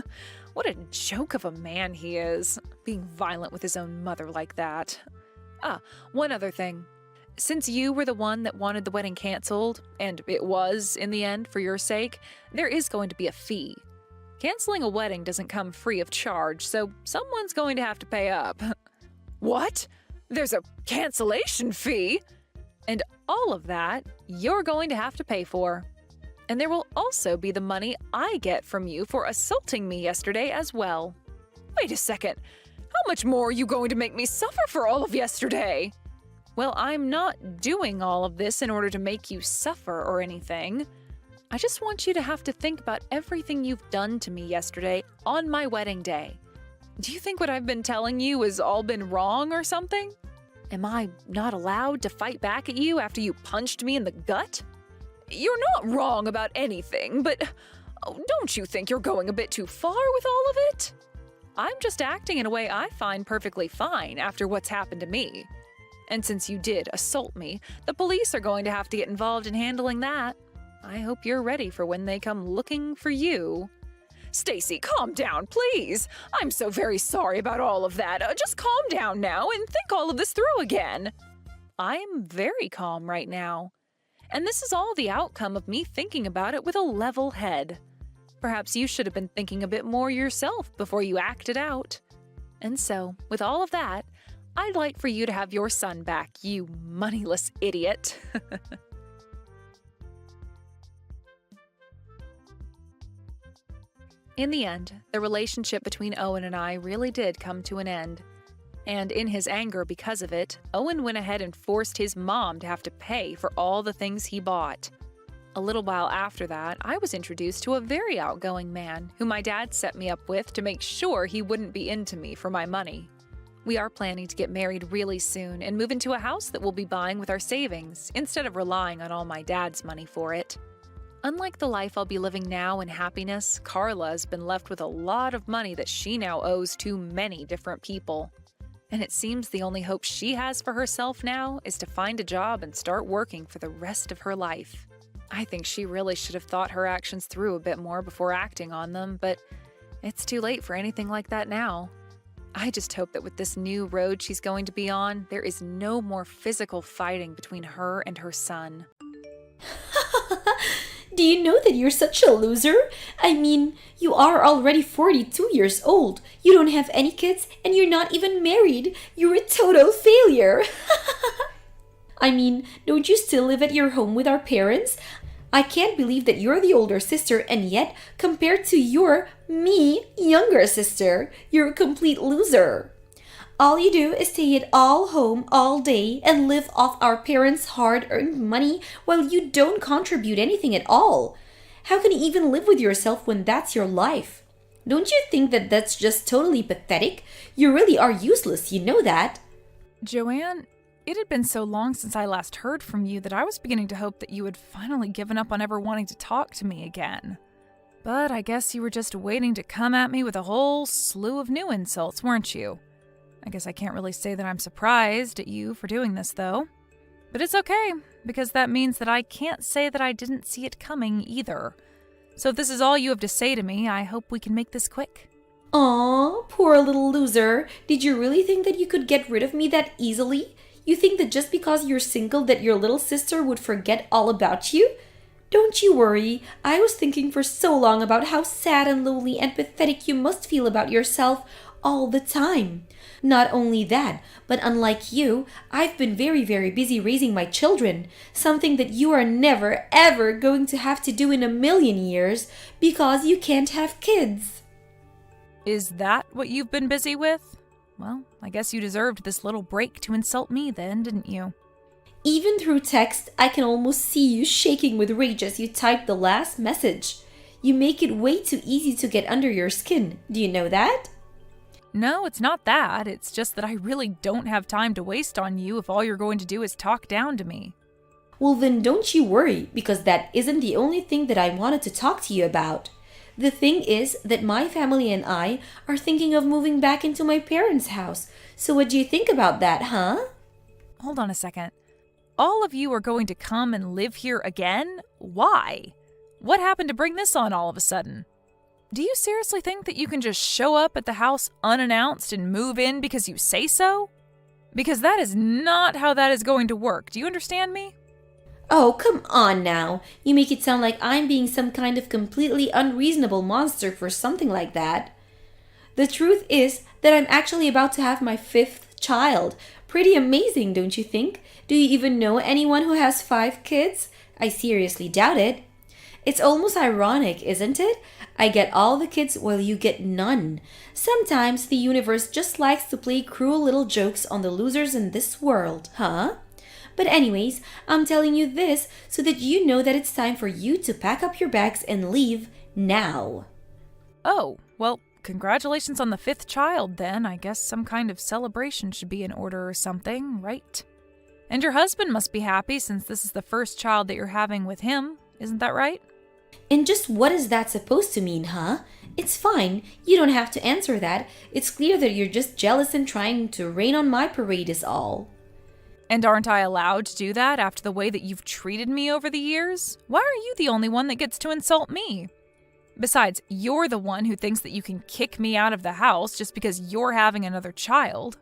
What a joke of a man he is, being violent with his own mother like that. One other thing. Since you were the one that wanted the wedding canceled, and it was, in the end, for your sake, there is going to be a fee. Canceling a wedding doesn't come free of charge, so someone's going to have to pay up. What? There's a cancellation fee? And all of that, you're going to have to pay for. And there will also be the money I get from you for assaulting me yesterday as well. Wait a second. How much more are you going to make me suffer for all of yesterday? Well, I'm not doing all of this in order to make you suffer or anything. I just want you to have to think about everything you've done to me yesterday on my wedding day. Do you think what I've been telling you has all been wrong or something? Am I not allowed to fight back at you after you punched me in the gut? You're not wrong about anything, but don't you think you're going a bit too far with all of it? I'm just acting in a way I find perfectly fine after what's happened to me. And since you did assault me, the police are going to have to get involved in handling that. I hope you're ready for when they come looking for you. Stacy, calm down, please. I'm so very sorry about all of that. Just calm down now and think all of this through again. I'm very calm right now. And this is all the outcome of me thinking about it with a level head. Perhaps you should have been thinking a bit more yourself before you acted out. And so, with all of that, I'd like for you to have your son back, you moneyless idiot. In the end, the relationship between Owen and I really did come to an end. And in his anger because of it, Owen went ahead and forced his mom to have to pay for all the things he bought. A little while after that, I was introduced to a very outgoing man who my dad set me up with to make sure he wouldn't be into me for my money. We are planning to get married really soon and move into a house that we'll be buying with our savings instead of relying on all my dad's money for it. Unlike the life I'll be living now in happiness, Carla has been left with a lot of money that she now owes to many different people. And it seems the only hope she has for herself now is to find a job and start working for the rest of her life. I think she really should have thought her actions through a bit more before acting on them, but it's too late for anything like that now. I just hope that with this new road she's going to be on, there is no more physical fighting between her and her son. Do you know that you're such a loser? I mean, you are already 42 years old. You don't have any kids and you're not even married. You're a total failure. I mean, don't you still live at your home with our parents? I can't believe that you're the older sister and yet, compared to your, younger sister, you're a complete loser. All you do is stay at home all day and live off our parents' hard-earned money while you don't contribute anything at all. How can you even live with yourself when that's your life? Don't you think that that's just totally pathetic? You really are useless, you know that. Joanne, it had been so long since I last heard from you that I was beginning to hope that you had finally given up on ever wanting to talk to me again. But I guess you were just waiting to come at me with a whole slew of new insults, weren't you? I guess I can't really say that I'm surprised at you for doing this, though. But it's okay, because that means that I can't say that I didn't see it coming either. So if this is all you have to say to me, I hope we can make this quick. Aw, poor little loser. Did you really think that you could get rid of me that easily? You think that just because you're single that your little sister would forget all about you? Don't you worry. I was thinking for so long about how sad and lonely and pathetic you must feel about yourself all the time. Not only that, but unlike you, I've been very, very busy raising my children, something that you are never, ever going to have to do in a million years because you can't have kids. Is that what you've been busy with? Well, I guess you deserved this little break to insult me then, didn't you? Even through text, I can almost see you shaking with rage as you type the last message. You make it way too easy to get under your skin. Do you know that? No, it's not that. It's just that I really don't have time to waste on you if all you're going to do is talk down to me. Well, then don't you worry, because that isn't the only thing that I wanted to talk to you about. The thing is that my family and I are thinking of moving back into my parents' house. So what do you think about that, huh? Hold on a second. All of you are going to come and live here again? Why? What happened to bring this on all of a sudden? Do you seriously think that you can just show up at the house unannounced and move in because you say so? Because that is not how that is going to work. Do you understand me? Oh, come on now. You make it sound like I'm being some kind of completely unreasonable monster for something like that. The truth is that I'm actually about to have my 5th child. Pretty amazing, don't you think? Do you even know anyone who has 5 kids? I seriously doubt it. It's almost ironic, isn't it? I get all the kids while you get none. Sometimes the universe just likes to play cruel little jokes on the losers in this world, huh? But anyways, I'm telling you this so that you know that it's time for you to pack up your bags and leave now. Oh, well, congratulations on the 5th child then. I guess some kind of celebration should be in order or something, right? And your husband must be happy since this is the first child that you're having with him. Isn't that right? And just what is that supposed to mean, huh? It's fine. You don't have to answer that. It's clear that you're just jealous and trying to rain on my parade is all. And aren't I allowed to do that after the way that you've treated me over the years? Why are you the only one that gets to insult me? Besides, you're the one who thinks that you can kick me out of the house just because you're having another child.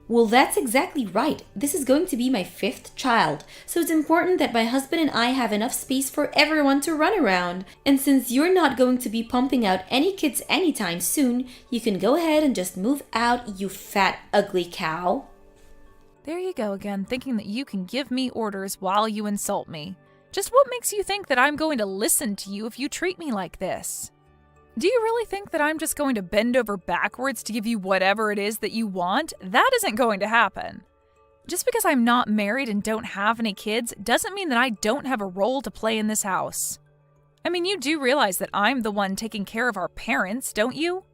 Well, that's exactly right. This is going to be my 5th child, so it's important that my husband and I have enough space for everyone to run around. And since you're not going to be pumping out any kids anytime soon, you can go ahead and just move out, you fat, ugly cow. There you go again, thinking that you can give me orders while you insult me. Just what makes you think that I'm going to listen to you if you treat me like this? Do you really think that I'm just going to bend over backwards to give you whatever it is that you want? That isn't going to happen. Just because I'm not married and don't have any kids doesn't mean that I don't have a role to play in this house. I mean, you do realize that I'm the one taking care of our parents, don't you?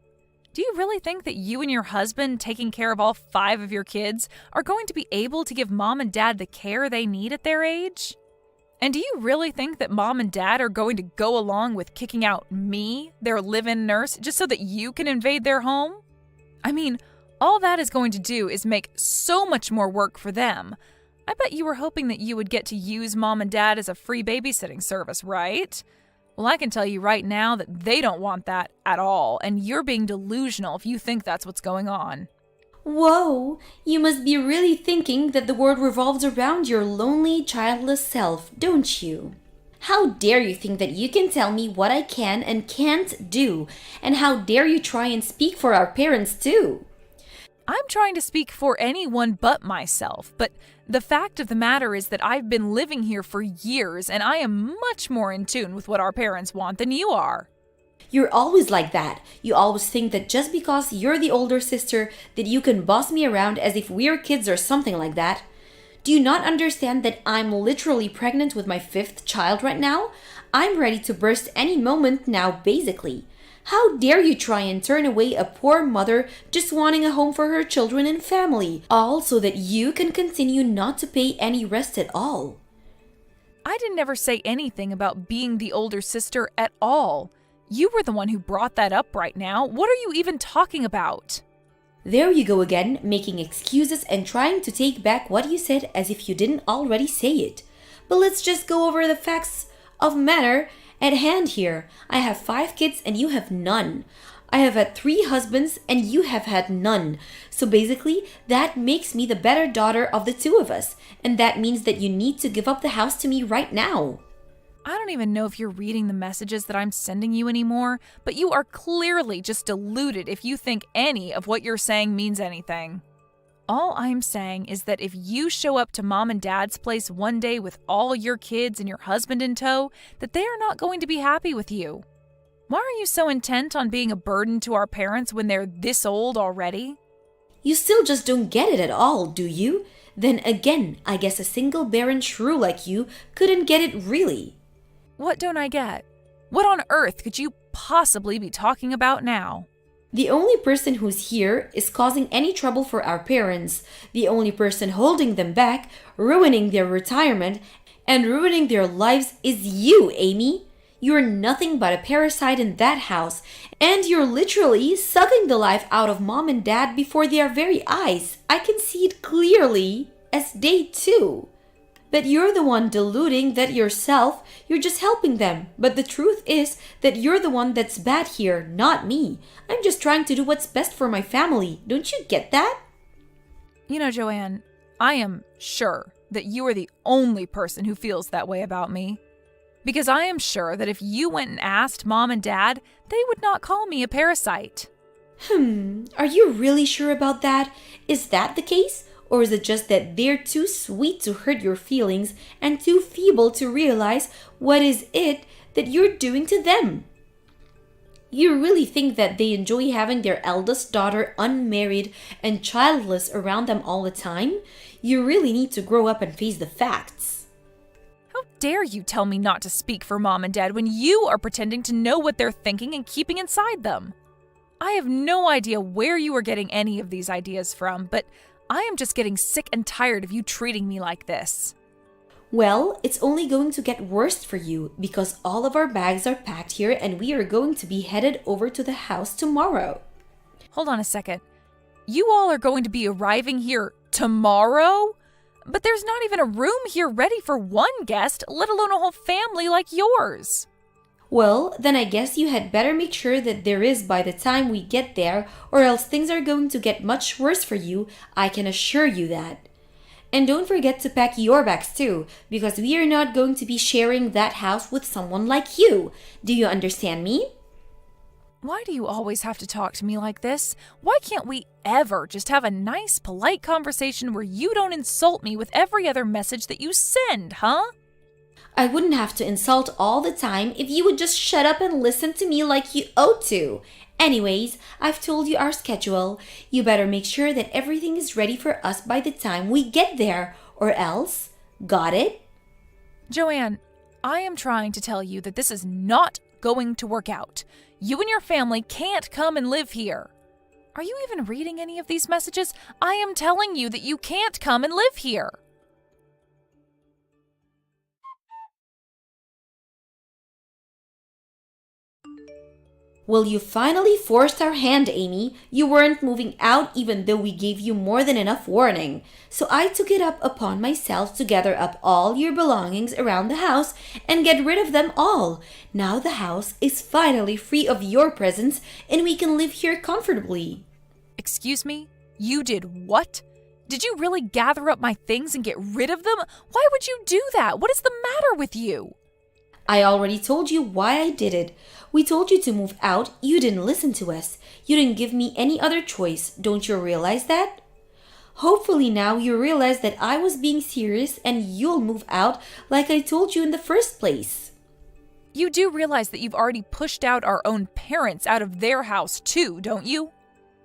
Do you really think that you and your husband taking care of all 5 of your kids are going to be able to give mom and dad the care they need at their age? And do you really think that mom and dad are going to go along with kicking out me, their live-in nurse, just so that you can invade their home? I mean, all that is going to do is make so much more work for them. I bet you were hoping that you would get to use Mom and Dad as a free babysitting service, right? Well, I can tell you right now that they don't want that at all, and you're being delusional if you think that's what's going on. Whoa, you must be really thinking that the world revolves around your lonely, childless self, don't you? How dare you think that you can tell me what I can and can't do? And how dare you try and speak for our parents too? I'm trying to speak for anyone but myself, but the fact of the matter is that I've been living here for years and I am much more in tune with what our parents want than you are. You're always like that. You always think that just because you're the older sister that you can boss me around as if we're kids or something like that. Do you not understand that I'm literally pregnant with my 5th child right now? I'm ready to burst any moment now, basically. How dare you try and turn away a poor mother just wanting a home for her children and family, all so that you can continue not to pay any rest at all? I didn't ever say anything about being the older sister at all. You were the one who brought that up right now. What are you even talking about? There you go again, making excuses and trying to take back what you said as if you didn't already say it. But let's just go over the facts of matter at hand here. I have 5 kids and you have none. I have had 3 husbands and you have had none. So basically, that makes me the better daughter of the 2 of us. And that means that you need to give up the house to me right now. I don't even know if you're reading the messages that I'm sending you anymore, but you are clearly just deluded if you think any of what you're saying means anything. All I'm saying is that if you show up to Mom and Dad's place one day with all your kids and your husband in tow, that they are not going to be happy with you. Why are you so intent on being a burden to our parents when they're this old already? You still just don't get it at all, do you? Then again, I guess a single barren shrew like you couldn't get it really. What don't I get? What on earth could you possibly be talking about now? The only person who's here is causing any trouble for our parents. The only person holding them back, ruining their retirement, and ruining their lives is you, Amy. You're nothing but a parasite in that house, and you're literally sucking the life out of Mom and Dad before their very eyes. I can see it clearly as day 2. But you're the one deluding that yourself, you're just helping them. But the truth is that you're the one that's bad here, not me. I'm just trying to do what's best for my family. Don't you get that? You know, Joanne, I am sure that you are the only person who feels that way about me. Because I am sure that if you went and asked Mom and Dad, they would not call me a parasite. Are you really sure about that? Is that the case? Or is it just that they're too sweet to hurt your feelings and too feeble to realize what is it that you're doing to them? You really think that they enjoy having their eldest daughter unmarried and childless around them all the time? You really need to grow up and face the facts. How dare you tell me not to speak for Mom and Dad when you are pretending to know what they're thinking and keeping inside them? I have no idea where you are getting any of these ideas from, but I am just getting sick and tired of you treating me like this. Well, it's only going to get worse for you because all of our bags are packed here and we are going to be headed over to the house tomorrow. Hold on a second. You all are going to be arriving here tomorrow? But there's not even a room here ready for one guest, let alone a whole family like yours. Well, then I guess you had better make sure that there is by the time we get there, or else things are going to get much worse for you, I can assure you that. And don't forget to pack your bags too, because we are not going to be sharing that house with someone like you. Do you understand me? Why do you always have to talk to me like this? Why can't we ever just have a nice, polite conversation where you don't insult me with every other message that you send, huh? I wouldn't have to insult all the time if you would just shut up and listen to me like you ought to. Anyways, I've told you our schedule. You better make sure that everything is ready for us by the time we get there, or else. Got it? Joanne, I am trying to tell you that this is not going to work out. You and your family can't come and live here. Are you even reading any of these messages? I am telling you that you can't come and live here. Well, you finally forced our hand, Amy. You weren't moving out even though we gave you more than enough warning. So I took it up upon myself to gather up all your belongings around the house and get rid of them all. Now the house is finally free of your presence and we can live here comfortably. Excuse me? You did what? Did you really gather up my things and get rid of them? Why would you do that? What is the matter with you? I already told you why I did it. We told you to move out. You didn't listen to us. You didn't give me any other choice. Don't you realize that? Hopefully now you realize that I was being serious and you'll move out like I told you in the first place. You do realize that you've already pushed out our own parents out of their house too, don't you?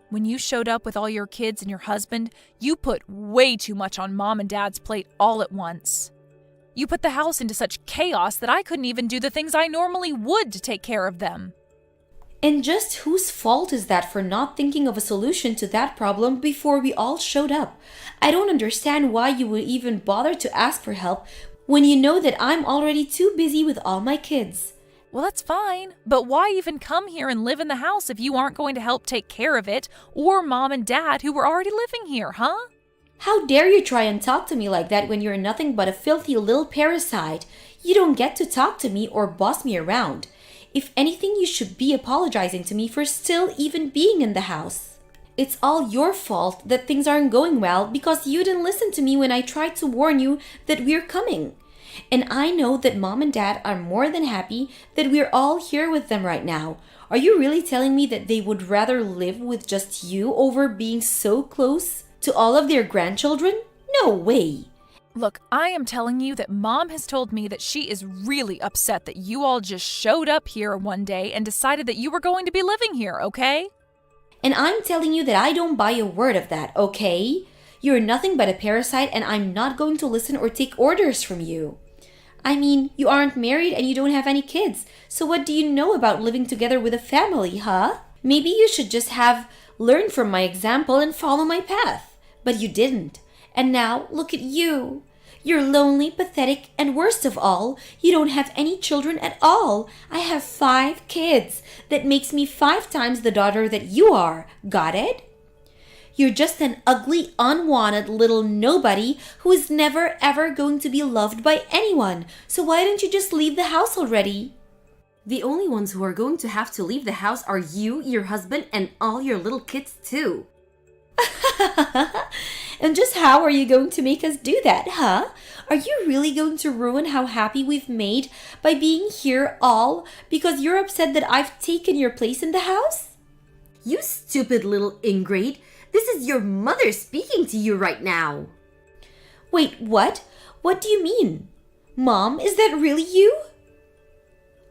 When you showed up with all your kids and your husband, you put way too much on Mom and Dad's plate all at once. You put the house into such chaos that I couldn't even do the things I normally would to take care of them. And just whose fault is that for not thinking of a solution to that problem before we all showed up? I don't understand why you would even bother to ask for help when you know that I'm already too busy with all my kids. Well, that's fine, but why even come here and live in the house if you aren't going to help take care of it, or Mom and Dad who were already living here, huh? How dare you try and talk to me like that when you're nothing but a filthy little parasite? You don't get to talk to me or boss me around. If anything, you should be apologizing to me for still even being in the house. It's all your fault that things aren't going well because you didn't listen to me when I tried to warn you that we're coming. And I know that Mom and Dad are more than happy that we're all here with them right now. Are you really telling me that they would rather live with just you over being so close to all of their grandchildren? No way. Look, I am telling you that Mom has told me that she is really upset that you all just showed up here one day and decided that you were going to be living here, okay? And I'm telling you that I don't buy a word of that, okay? You're nothing but a parasite and I'm not going to listen or take orders from you. I mean, you aren't married and you don't have any kids. So what do you know about living together with a family, huh? Maybe you should just have learned from my example and follow my path. But you didn't. And now, look at you. You're lonely, pathetic, and worst of all, you don't have any children at all. I have 5 kids. That makes me 5 times the daughter that you are. Got it? You're just an ugly, unwanted little nobody who is never ever going to be loved by anyone. So why don't you just leave the house already? The only ones who are going to have to leave the house are you, your husband, and all your little kids too. And just how are you going to make us do that, huh? Are you really going to ruin how happy we've made by being here all because you're upset that I've taken your place in the house? You stupid little ingrate. This is your mother speaking to you right now. Wait, what? What do you mean? Mom, is that really you?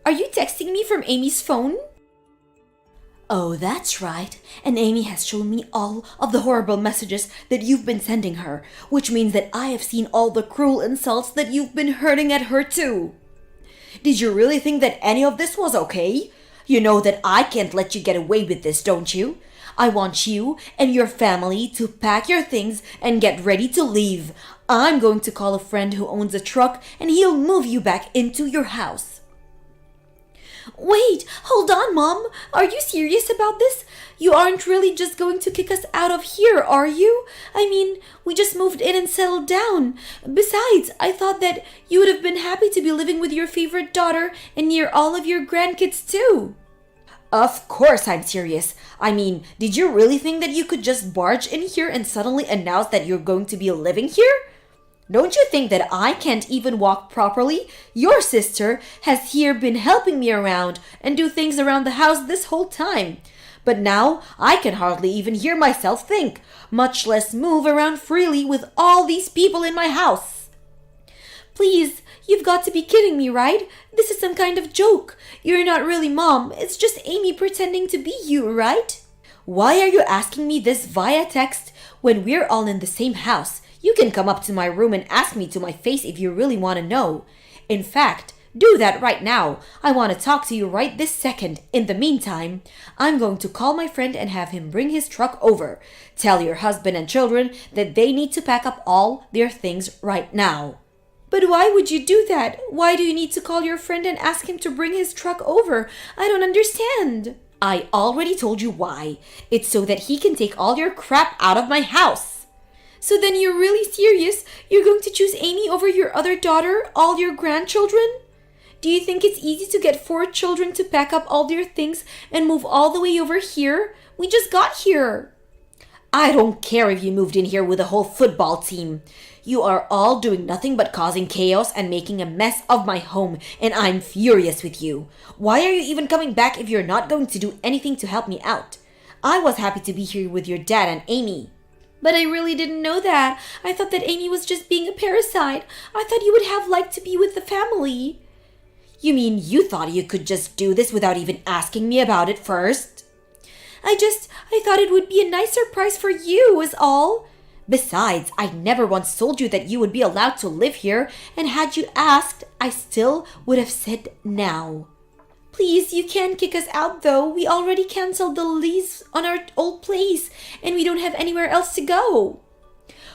Are you texting me from Amy's phone? Oh, that's right. And Amy has shown me all of the horrible messages that you've been sending her, which means that I have seen all the cruel insults that you've been hurting at her too. Did you really think that any of this was okay? You know that I can't let you get away with this, don't you? I want you and your family to pack your things and get ready to leave. I'm going to call a friend who owns a truck and he'll move you back into your house. Wait, hold on, Mom. Are you serious about this? You aren't really just going to kick us out of here, are you? I mean, we just moved in and settled down. Besides, I thought that you would have been happy to be living with your favorite daughter and near all of your grandkids too. Of course I'm serious. I mean, did you really think that you could just barge in here and suddenly announce that you're going to be living here? Don't you think that I can't even walk properly? Your sister has here been helping me around and do things around the house this whole time. But now I can hardly even hear myself think, much less move around freely with all these people in my house. Please, you've got to be kidding me, right? This is some kind of joke. You're not really Mom. It's just Amy pretending to be you, right? Why are you asking me this via text when we're all in the same house? You can come up to my room and ask me to my face if you really want to know. In fact, do that right now. I want to talk to you right this second. In the meantime, I'm going to call my friend and have him bring his truck over. Tell your husband and children that they need to pack up all their things right now. But why would you do that? Why do you need to call your friend and ask him to bring his truck over? I don't understand. I already told you why. It's so that he can take all your crap out of my house. So then you're really serious? You're going to choose Amy over your other daughter, all your grandchildren? Do you think it's easy to get 4 children to pack up all their things and move all the way over here? We just got here. I don't care if you moved in here with a whole football team. You are all doing nothing but causing chaos and making a mess of my home, and I'm furious with you. Why are you even coming back if you're not going to do anything to help me out? I was happy to be here with your dad and Amy. But I really didn't know that. I thought that Amy was just being a parasite. I thought you would have liked to be with the family. You mean you thought you could just do this without even asking me about it first? I thought it would be a nice surprise for you, is all. Besides, I never once told you that you would be allowed to live here, and had you asked, I still would have said now. Please, you can't kick us out though. We already canceled the lease on our old place, and we don't have anywhere else to go.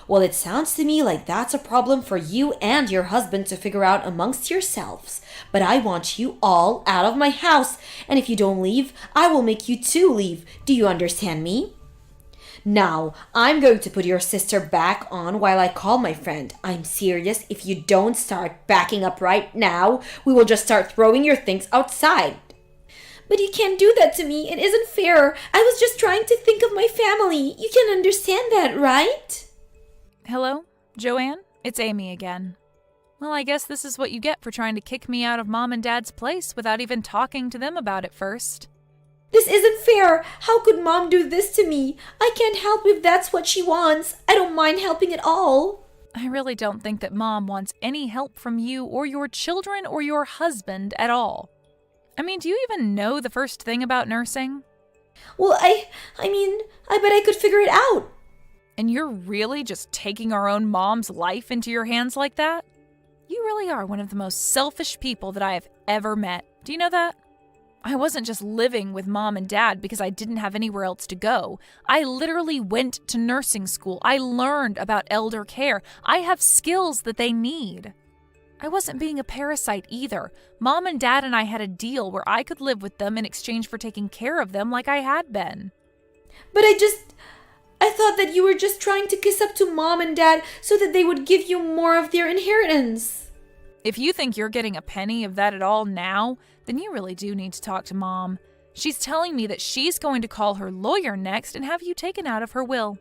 Well, it sounds to me like that's a problem for you and your husband to figure out amongst yourselves. But I want you all out of my house, and if you don't leave, I will make you two leave. Do you understand me? Now, I'm going to put your sister back on while I call my friend. I'm serious. If you don't start backing up right now, we will just start throwing your things outside. But you can't do that to me. It isn't fair. I was just trying to think of my family. You can understand that, right? Hello, Joanne? It's Amy again. Well, I guess this is what you get for trying to kick me out of Mom and Dad's place without even talking to them about it first. This isn't fair. How could Mom do this to me? I can't help if that's what she wants. I don't mind helping at all. I really don't think that Mom wants any help from you or your children or your husband at all. I mean, do you even know the first thing about nursing? Well, I bet I could figure it out. And you're really just taking our own mom's life into your hands like that? You really are one of the most selfish people that I have ever met. Do you know that? I wasn't just living with Mom and Dad because I didn't have anywhere else to go. I literally went to nursing school. I learned about elder care. I have skills that they need. I wasn't being a parasite either. Mom and Dad and I had a deal where I could live with them in exchange for taking care of them like I had been. But I thought that you were just trying to kiss up to Mom and Dad so that they would give you more of their inheritance. If you think you're getting a penny of that at all now, then you really do need to talk to Mom. She's telling me that she's going to call her lawyer next and have you taken out of her will.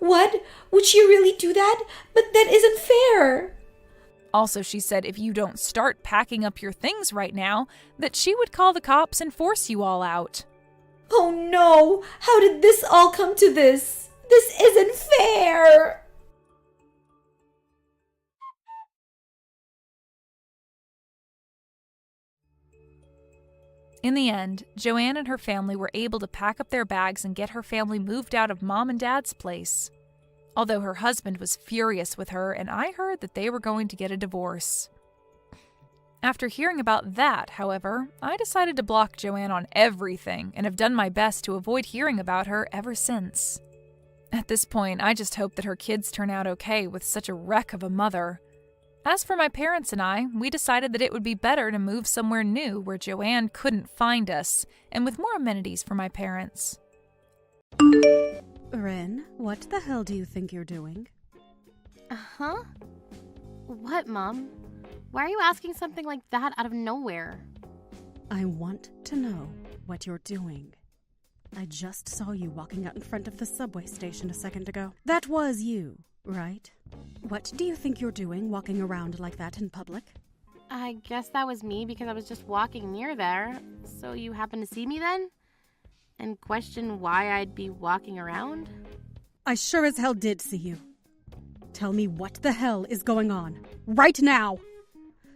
What? Would she really do that? But that isn't fair. Also, she said if you don't start packing up your things right now, that she would call the cops and force you all out. Oh no! How did this all come to this? This isn't fair! In the end, Joanne and her family were able to pack up their bags and get her family moved out of Mom and Dad's place. Although her husband was furious with her, and I heard that they were going to get a divorce. After hearing about that, however, I decided to block Joanne on everything and have done my best to avoid hearing about her ever since. At this point, I just hope that her kids turn out okay with such a wreck of a mother. As for my parents and I, we decided that it would be better to move somewhere new where Joanne couldn't find us, and with more amenities for my parents. Ren, what the hell do you think you're doing? Huh? What, Mom? Why are you asking something like that out of nowhere? I want to know what you're doing. I just saw you walking out in front of the subway station a second ago. That was you, right? What do you think you're doing walking around like that in public? I guess that was me because I was just walking near there. So you happened to see me then? And question why I'd be walking around? I sure as hell did see you. Tell me what the hell is going on. Right now!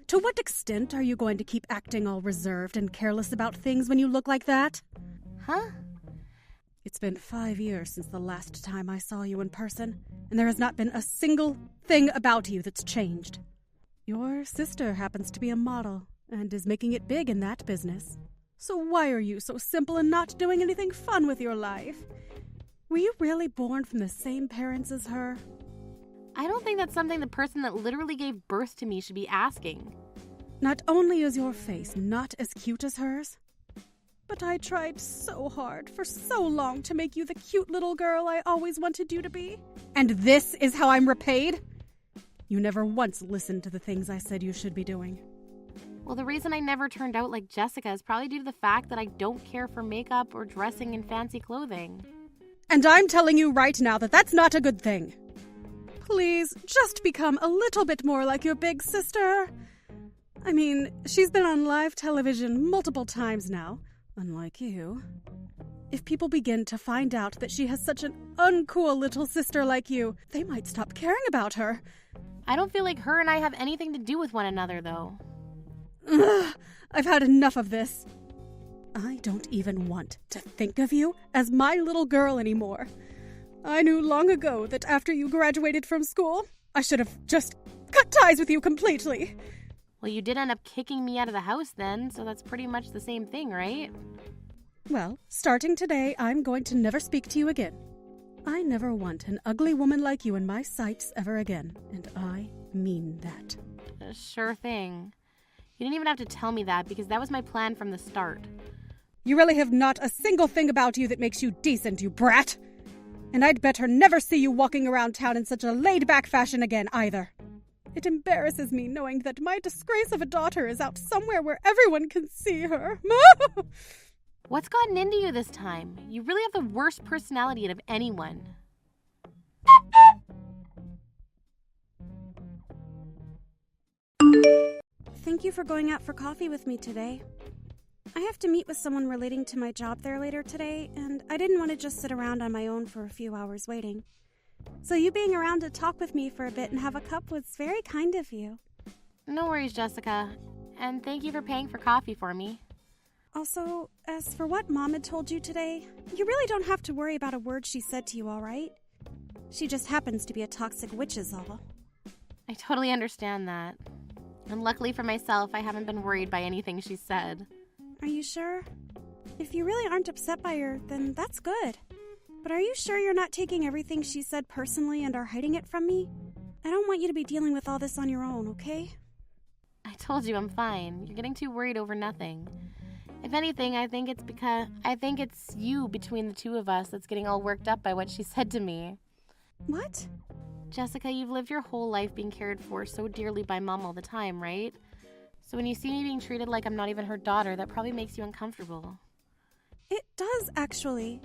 To what extent are you going to keep acting all reserved and careless about things when you look like that? Huh? It's been 5 years since the last time I saw you in person, and there has not been a single thing about you that's changed. Your sister happens to be a model, and is making it big in that business. So why are you so simple and not doing anything fun with your life? Were you really born from the same parents as her? I don't think that's something the person that literally gave birth to me should be asking. Not only is your face not as cute as hers, but But I tried so hard for so long to make you the cute little girl I always wanted you to be. And this is how I'm repaid? You never once listened to the things I said you should be doing. Well, the reason I never turned out like Jessica is probably due to the fact that I don't care for makeup or dressing in fancy clothing. And I'm telling you right now that that's not a good thing. Please, just become a little bit more like your big sister. I mean, she's been on live television multiple times now, unlike you. If people begin to find out that she has such an uncool little sister like you, they might stop caring about her. I don't feel like her and I have anything to do with one another, though. Ugh, I've had enough of this. I don't even want to think of you as my little girl anymore. I knew long ago that after you graduated from school, I should have just cut ties with you completely. Well, you did end up kicking me out of the house then, so that's pretty much the same thing, right? Well, starting today, I'm going to never speak to you again. I never want an ugly woman like you in my sights ever again, and I mean that. Sure thing. You didn't even have to tell me that because that was my plan from the start. You really have not a single thing about you that makes you decent, you brat. And I'd better never see you walking around town in such a laid-back fashion again, either. It embarrasses me knowing that my disgrace of a daughter is out somewhere where everyone can see her. What's gotten into you this time? You really have the worst personality out of anyone. Thank you for going out for coffee with me today. I have to meet with someone relating to my job there later today, and I didn't want to just sit around on my own for a few hours waiting. So you being around to talk with me for a bit and have a cup was very kind of you. No worries, Jessica. And thank you for paying for coffee for me. Also, as for what Mom had told you today, you really don't have to worry about a word she said to you, all right? She just happens to be a toxic witch is all. I totally understand that. And luckily for myself, I haven't been worried by anything she said. Are you sure? If you really aren't upset by her, then that's good. But are you sure you're not taking everything she said personally and are hiding it from me? I don't want you to be dealing with all this on your own, okay? I told you I'm fine. You're getting too worried over nothing. If anything, I think it's you between the two of us that's getting all worked up by what she said to me. What? Jessica, you've lived your whole life being cared for so dearly by Mom all the time, right? So when you see me being treated like I'm not even her daughter, that probably makes you uncomfortable. It does, actually.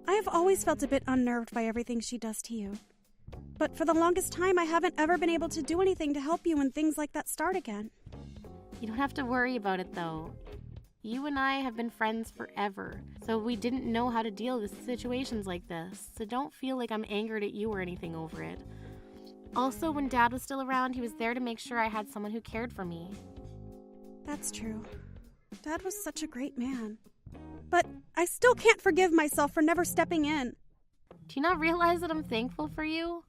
I have always felt a bit unnerved by everything she does to you. But for the longest time, I haven't ever been able to do anything to help you when things like that start again. You don't have to worry about it, though. You and I have been friends forever, so we didn't know how to deal with situations like this. So don't feel like I'm angered at you or anything over it. Also, when Dad was still around, he was there to make sure I had someone who cared for me. That's true. Dad was such a great man. But I still can't forgive myself for never stepping in. Do you not realize that I'm thankful for you?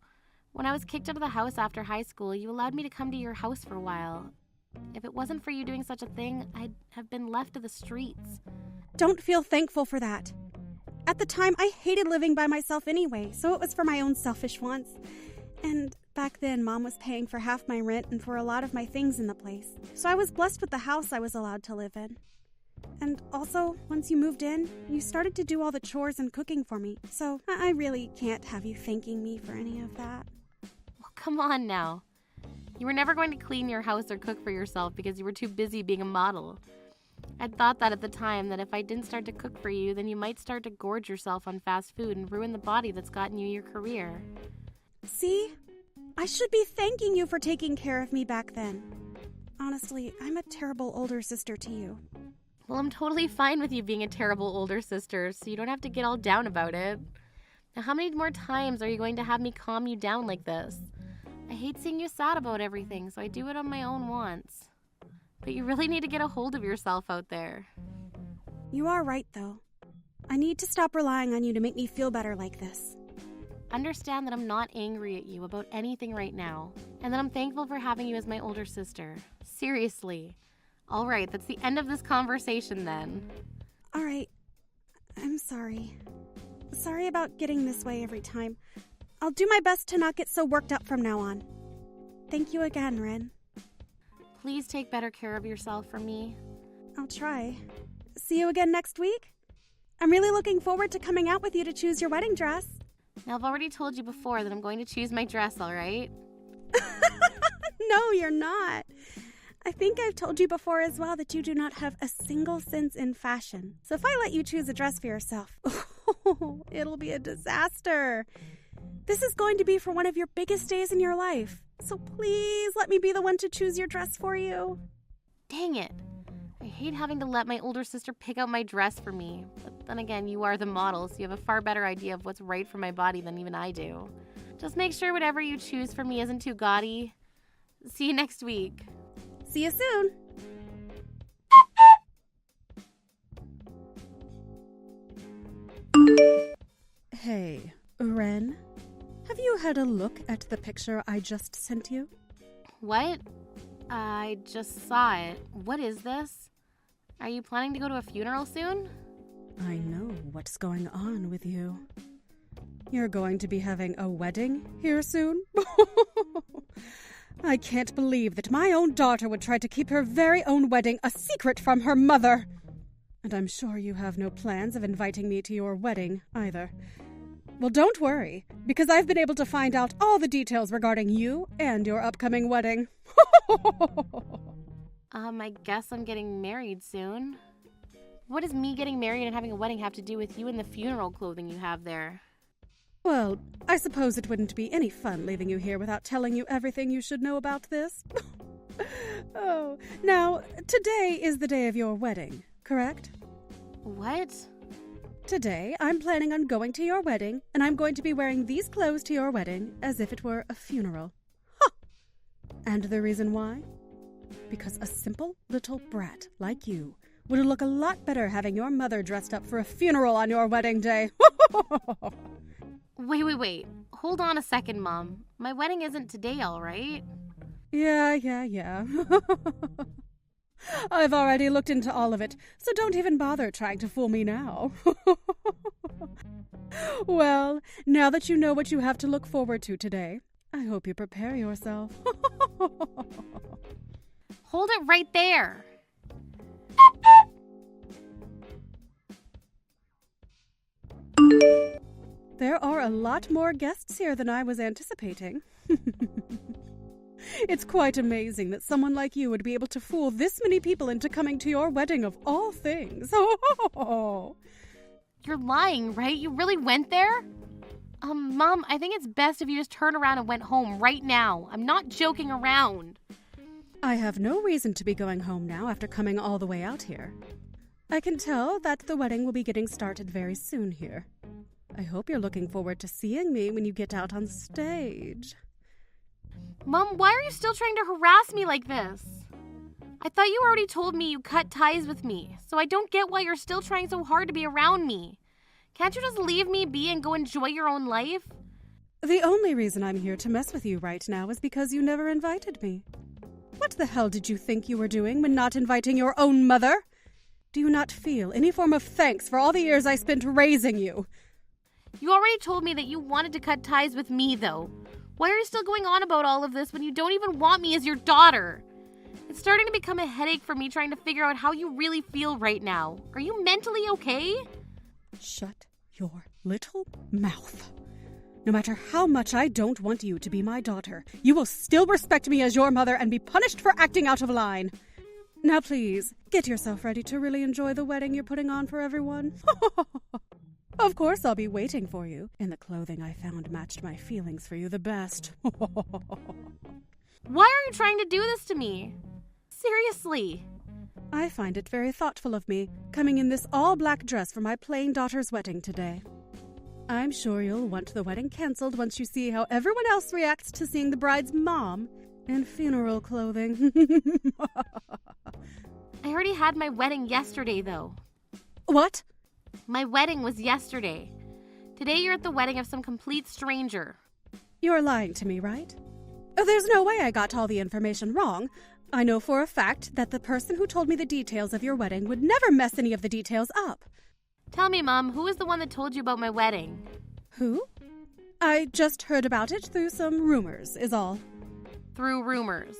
When I was kicked out of the house after high school, you allowed me to come to your house for a while. If it wasn't for you doing such a thing, I'd have been left to the streets. Don't feel thankful for that. At the time, I hated living by myself anyway, so it was for my own selfish wants. And back then, Mom was paying for half my rent and for a lot of my things in the place. So I was blessed with the house I was allowed to live in. And also, once you moved in, you started to do all the chores and cooking for me. So I really can't have you thanking me for any of that. Well, come on now. You were never going to clean your house or cook for yourself because you were too busy being a model. I'd thought that at the time, that if I didn't start to cook for you, then you might start to gorge yourself on fast food and ruin the body that's gotten you your career. See? I should be thanking you for taking care of me back then. Honestly, I'm a terrible older sister to you. Well, I'm totally fine with you being a terrible older sister, so you don't have to get all down about it. Now, how many more times are you going to have me calm you down like this? I hate seeing you sad about everything, so I do it on my own wants. But you really need to get a hold of yourself out there. You are right, though. I need to stop relying on you to make me feel better like this. Understand that I'm not angry at you about anything right now, and that I'm thankful for having you as my older sister. Seriously. All right, that's the end of this conversation then. All right. I'm sorry. Sorry about getting this way every time. I'll do my best to not get so worked up from now on. Thank you again, Ren. Please take better care of yourself for me. I'll try. see you again next week. I'm really looking forward to coming out with you to choose your wedding dress. Now, I've already told you before that I'm going to choose my dress, all right? No, you're not. I think I've told you before as well that you do not have a single sense in fashion. So if I let you choose a dress for yourself, it'll be a disaster. This is going to be for one of your biggest days in your life. So please let me be the one to choose your dress for you. Dang it. I hate having to let my older sister pick out my dress for me. But then again, you are the model, so you have a far better idea of what's right for my body than even I do. Just make sure whatever you choose for me isn't too gaudy. See you next week. See you soon. Hey, Ren, have you had a look at the picture I just sent you? What? I just saw it. What is this? Are you planning to go to a funeral soon? I know what's going on with you. You're going to be having a wedding here soon? I can't believe that my own daughter would try to keep her very own wedding a secret from her mother. And I'm sure you have no plans of inviting me to your wedding either. Well, don't worry, because I've been able to find out all the details regarding you and your upcoming wedding. I guess I'm getting married soon. What does me getting married and having a wedding have to do with you and the funeral clothing you have there? Well, I suppose it wouldn't be any fun leaving you here without telling you everything you should know about this. Oh, now, today is the day of your wedding, correct? What? Today, I'm planning on going to your wedding, and I'm going to be wearing these clothes to your wedding as if it were a funeral. Ha! And the reason why? Because a simple little brat like you would look a lot better having your mother dressed up for a funeral on your wedding day. Wait. Hold on a second, Mom. My wedding isn't today, all right? Yeah. I've already looked into all of it, so don't even bother trying to fool me now. Well, now that you know what you have to look forward to today, I hope you prepare yourself. Hold it right there. There are a lot more guests here than I was anticipating. It's quite amazing that someone like you would be able to fool this many people into coming to your wedding of all things. You're lying, right? You really went there? Mom, I think it's best if you just turn around and went home right now. I'm not joking around. I have no reason to be going home now after coming all the way out here. I can tell that the wedding will be getting started very soon here. I hope you're looking forward to seeing me when you get out on stage. Mom, why are you still trying to harass me like this? I thought you already told me you cut ties with me, so I don't get why you're still trying so hard to be around me. Can't you just leave me be and go enjoy your own life? The only reason I'm here to mess with you right now is because you never invited me. What the hell did you think you were doing when not inviting your own mother? Do you not feel any form of thanks for all the years I spent raising you? You already told me that you wanted to cut ties with me, though. Why are you still going on about all of this when you don't even want me as your daughter? It's starting to become a headache for me trying to figure out how you really feel right now. Are you mentally okay? Shut your little mouth. No matter how much I don't want you to be my daughter, you will still respect me as your mother and be punished for acting out of line. Now please, get yourself ready to really enjoy the wedding you're putting on for everyone. Of course I'll be waiting for you, and the clothing I found matched my feelings for you the best. Why are you trying to do this to me? Seriously. I find it very thoughtful of me, coming in this all-black dress for my plain daughter's wedding today. I'm sure you'll want the wedding cancelled once you see how everyone else reacts to seeing the bride's mom in funeral clothing. I already had my wedding yesterday, though. What? My wedding was yesterday. Today you're at the wedding of some complete stranger. You're lying to me, right? Oh, there's no way I got all the information wrong. I know for a fact that the person who told me the details of your wedding would never mess any of the details up. Tell me, Mom, who is the one that told you about my wedding? Who? I just heard about it through some rumors, is all. Through rumors.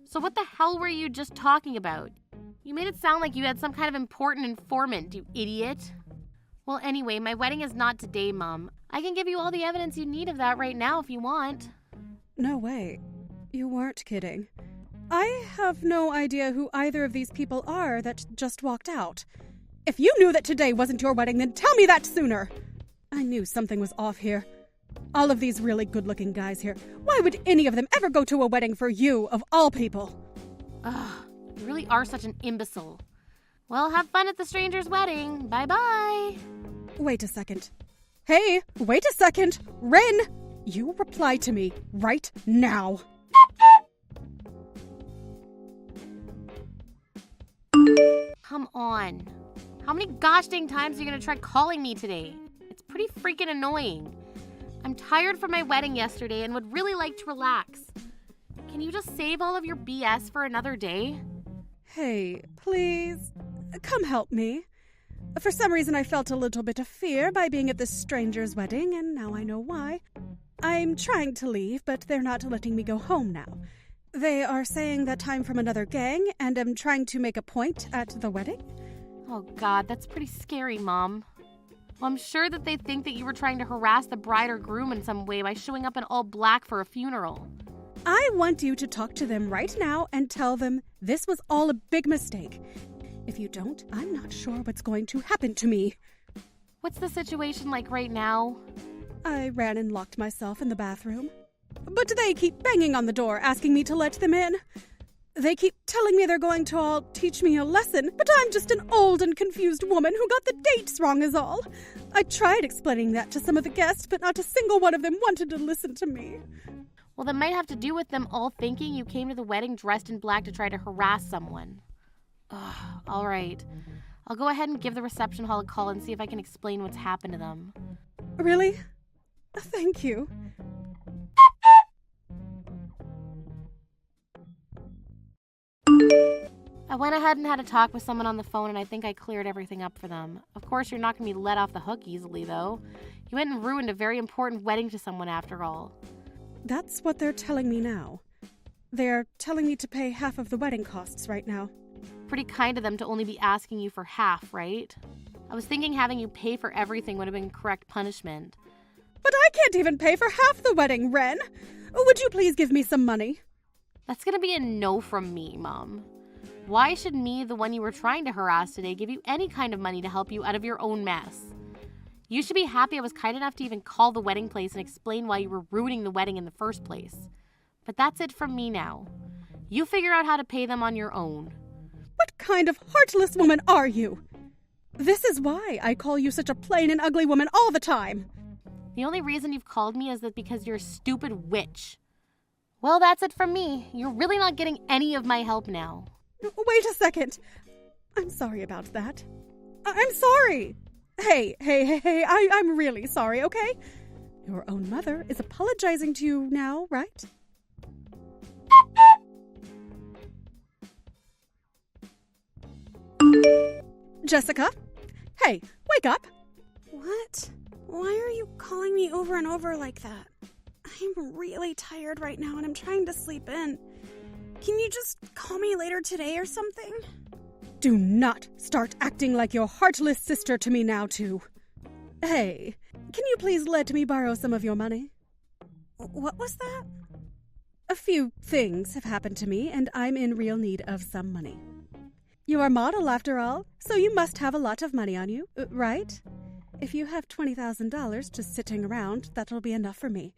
So what the hell were you just talking about? You made it sound like you had some kind of important informant, you idiot. Well, anyway, my wedding is not today, Mom. I can give you all the evidence you need of that right now if you want. No way. You weren't kidding. I have no idea who either of these people are that just walked out. If you knew that today wasn't your wedding, then tell me that sooner. I knew something was off here. All of these really good-looking guys here. Why would any of them ever go to a wedding for you, of all people? Ugh, you really are such an imbecile. Well, have fun at the stranger's wedding. Bye-bye. Wait a second. Hey, wait a second. Ren, you reply to me right now. Come on. How many gosh dang times are you gonna try calling me today? It's pretty freaking annoying. I'm tired from my wedding yesterday and would really like to relax. Can you just save all of your BS for another day? Hey, please, come help me. For some reason, I felt a little bit of fear by being at this stranger's wedding, and now I know why. I'm trying to leave, but they're not letting me go home now. They are saying that I'm from another gang, and am trying to make a point at the wedding. Oh God, that's pretty scary, Mom. Well, I'm sure that they think that you were trying to harass the bride or groom in some way by showing up in all black for a funeral. I want you to talk to them right now and tell them this was all a big mistake. If you don't, I'm not sure what's going to happen to me. What's the situation like right now? I ran and locked myself in the bathroom. But they keep banging on the door, asking me to let them in. They keep telling me they're going to all teach me a lesson, but I'm just an old and confused woman who got the dates wrong is all. I tried explaining that to some of the guests, but not a single one of them wanted to listen to me. Well, that might have to do with them all thinking you came to the wedding dressed in black to try to harass someone. Ugh, all right. I'll go ahead and give the reception hall a call and see if I can explain what's happened to them. Really? Thank you. I went ahead and had a talk with someone on the phone, and I think I cleared everything up for them. Of course, you're not going to be let off the hook easily, though. You went and ruined a very important wedding to someone after all. That's what they're telling me now. They're telling me to pay half of the wedding costs right now. Pretty kind of them to only be asking you for half, right? I was thinking having you pay for everything would have been correct punishment. But I can't even pay for half the wedding, Ren. Would you please give me some money? That's going to be a no from me, Mom. Why should me, the one you were trying to harass today, give you any kind of money to help you out of your own mess? You should be happy I was kind enough to even call the wedding place and explain why you were ruining the wedding in the first place. But that's it from me now. You figure out how to pay them on your own. What kind of heartless woman are you? This is why I call you such a plain and ugly woman all the time. The only reason you've called me is that because you're a stupid witch. Well, that's it from me. You're really not getting any of my help now. Wait a second. I'm sorry about that. I'm sorry. Hey, I'm really sorry, okay? Your own mother is apologizing to you now, right? Jessica? Hey, wake up! What? Why are you calling me over and over like that? I'm really tired right now and I'm trying to sleep in. Can you just call me later today or something? Do not start acting like your heartless sister to me now, too. Hey, can you please let me borrow some of your money? What was that? A few things have happened to me, and I'm in real need of some money. You're a model, after all, so you must have a lot of money on you, right? If you have $20,000 just sitting around, that'll be enough for me.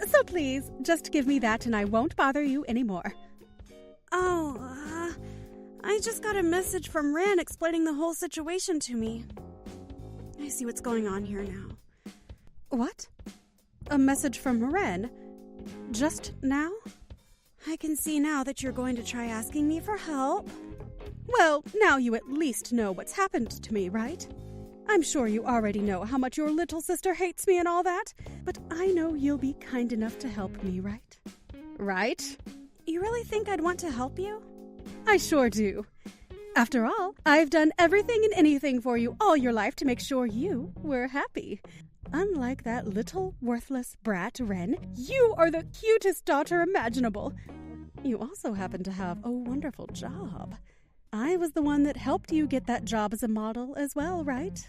So please, just give me that and I won't bother you anymore. Oh, I just got a message from Ren explaining the whole situation to me. I see what's going on here now. What? A message from Ren? Just now? I can see now that you're going to try asking me for help. Well, now you at least know what's happened to me, right? I'm sure you already know how much your little sister hates me and all that, but I know you'll be kind enough to help me, right? Right? You really think I'd want to help you? I sure do. After all, I've done everything and anything for you all your life to make sure you were happy. Unlike that little worthless brat, Ren, you are the cutest daughter imaginable. You also happen to have a wonderful job. I was the one that helped you get that job as a model as well, right?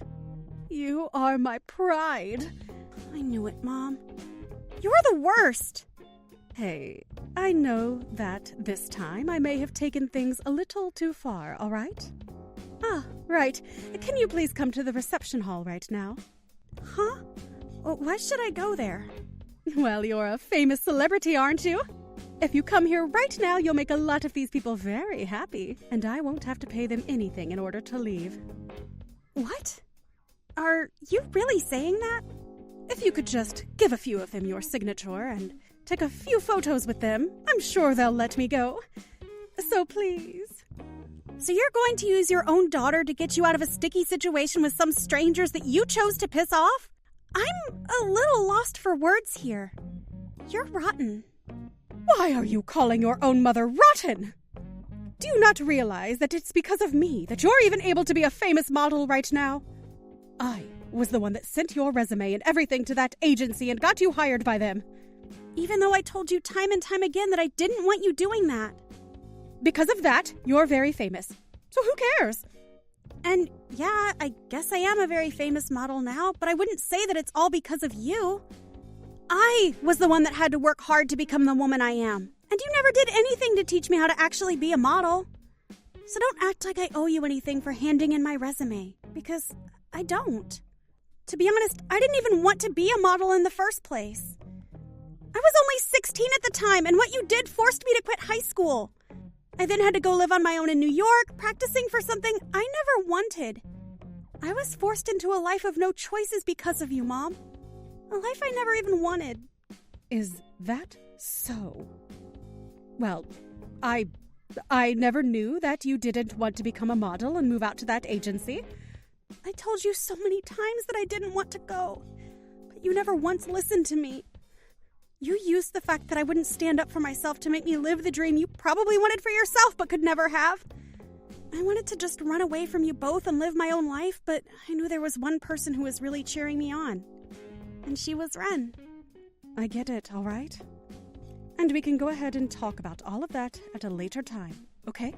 You are my pride. I knew it, Mom. You're the worst. Hey, I know that this time I may have taken things a little too far, all right? Ah, right. Can you please come to the reception hall right now? Huh? Why should I go there? Well, you're a famous celebrity, aren't you? If you come here right now, you'll make a lot of these people very happy, and I won't have to pay them anything in order to leave. What? Are you really saying that? If you could just give a few of them your signature and take a few photos with them, I'm sure they'll let me go. So please. So you're going to use your own daughter to get you out of a sticky situation with some strangers that you chose to piss off? I'm a little lost for words here. You're rotten. Why are you calling your own mother rotten? Do you not realize that it's because of me that you're even able to be a famous model right now? I was the one that sent your resume and everything to that agency and got you hired by them. Even though I told you time and time again that I didn't want you doing that. Because of that, you're very famous. So who cares? And yeah, I guess I am a very famous model now, but I wouldn't say that it's all because of you. I was the one that had to work hard to become the woman I am. And you never did anything to teach me how to actually be a model. So don't act like I owe you anything for handing in my resume, because I don't. To be honest, I didn't even want to be a model in the first place. I was only 16 at the time, and what you did forced me to quit high school. I then had to go live on my own in New York, practicing for something I never wanted. I was forced into a life of no choices because of you, Mom. A life I never even wanted. Is that so? Well, I never knew that you didn't want to become a model and move out to that agency. I told you so many times that I didn't want to go, but you never once listened to me. You used the fact that I wouldn't stand up for myself to make me live the dream you probably wanted for yourself but could never have. I wanted to just run away from you both and live my own life, but I knew there was one person who was really cheering me on. And she was Ren. I get it, all right? And we can go ahead and talk about all of that at a later time, okay?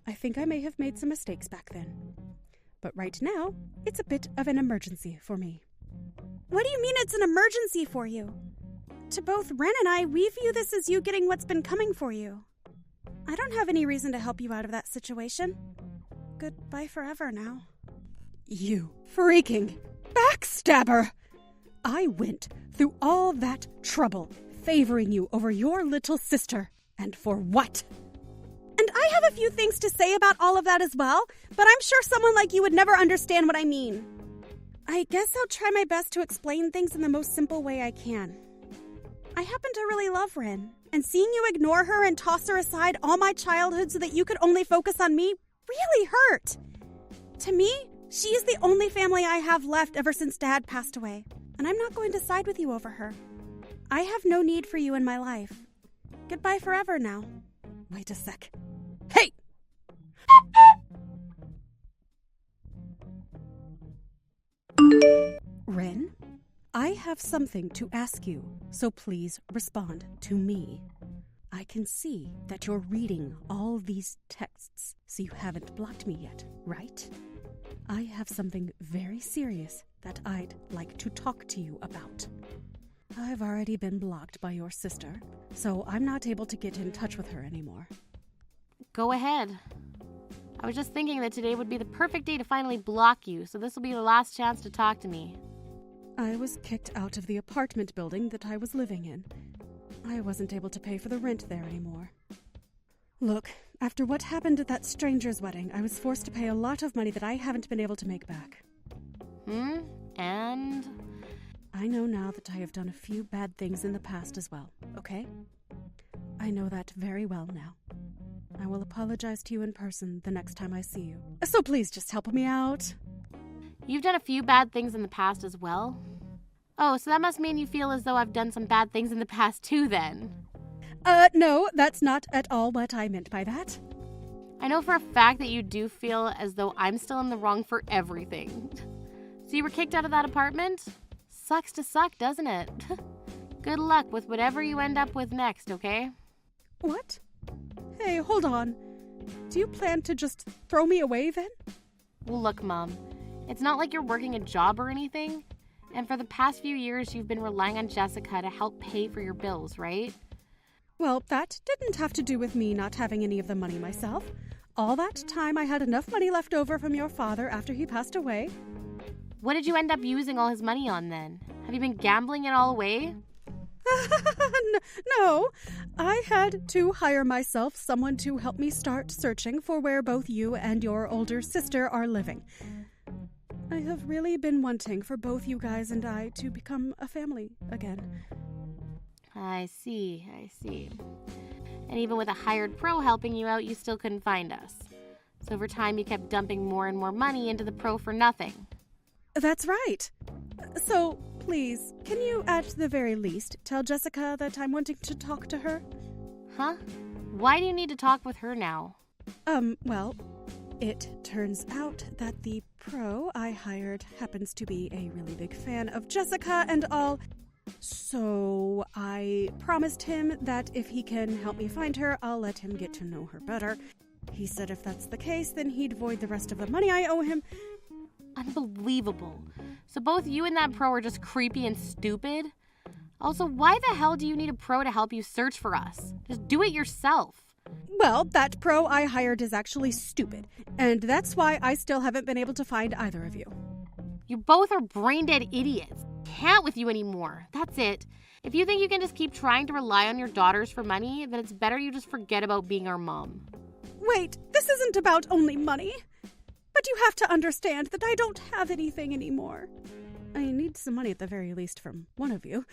I think I may have made some mistakes back then. But right now, it's a bit of an emergency for me. What do you mean it's an emergency for you? To both Ren and I, we view this as you getting what's been coming for you. I don't have any reason to help you out of that situation. Goodbye forever now. You freaking backstabber! I went through all that trouble favoring you over your little sister. And for what? And I have a few things to say about all of that as well, but I'm sure someone like you would never understand what I mean. I guess I'll try my best to explain things in the most simple way I can. I happen to really love Ren, and seeing you ignore her and toss her aside all my childhood so that you could only focus on me really hurt. To me, she is the only family I have left ever since Dad passed away, and I'm not going to side with you over her. I have no need for you in my life. Goodbye forever now. Wait a sec. Hey! Ren, I have something to ask you, so please respond to me. I can see that you're reading all these texts, so you haven't blocked me yet, right? I have something very serious that I'd like to talk to you about. I've already been blocked by your sister, so I'm not able to get in touch with her anymore. Go ahead. I was just thinking that today would be the perfect day to finally block you, so this will be the last chance to talk to me. I was kicked out of the apartment building that I was living in. I wasn't able to pay for the rent there anymore. Look, after what happened at that stranger's wedding, I was forced to pay a lot of money that I haven't been able to make back. And? I know now that I have done a few bad things in the past as well, okay? I know that very well now. I will apologize to you in person the next time I see you. So please just help me out. You've done a few bad things in the past as well? Oh, so that must mean you feel as though I've done some bad things in the past too, then. No, that's not at all what I meant by that. I know for a fact that you do feel as though I'm still in the wrong for everything. So you were kicked out of that apartment? Sucks to suck, doesn't it? Good luck with whatever you end up with next, okay? What? Hey, hold on. Do Do you plan to just throw me away then? Well, look, Mom, it's not like you're working a job or anything. And for the past few years, you've been relying on Jessica to help pay for your bills, right? Well, that didn't have to do with me not having any of the money myself. All that time I had enough money left over from your father after he passed away. What did you end up using all his money on then? Have you been gambling it all away? No, I had to hire myself someone to help me start searching for where both you and your older sister are living. I have really been wanting for both you guys and I to become a family again. I see. And even with a hired pro helping you out, you still couldn't find us. So over time, you kept dumping more and more money into the pro for nothing. That's right. So, please, can you at the very least tell Jessica that I'm wanting to talk to her? Huh? Why do you need to talk with her now? Well, it turns out that the pro I hired happens to be a really big fan of Jessica and all. So I promised him that if he can help me find her, I'll let him get to know her better. He said if that's the case, then he'd void the rest of the money I owe him. Unbelievable. So both you and that pro are just creepy and stupid? Also, why the hell do you need a pro to help you search for us? Just do it yourself. Well, that pro I hired is actually stupid, and that's why I still haven't been able to find either of you. You both are brain-dead idiots. Can't with you anymore. That's it. If you think you can just keep trying to rely on your daughters for money, then it's better you just forget about being our mom. Wait, this isn't about only money. But you have to understand that I don't have anything anymore. I need some money at the very least from one of you.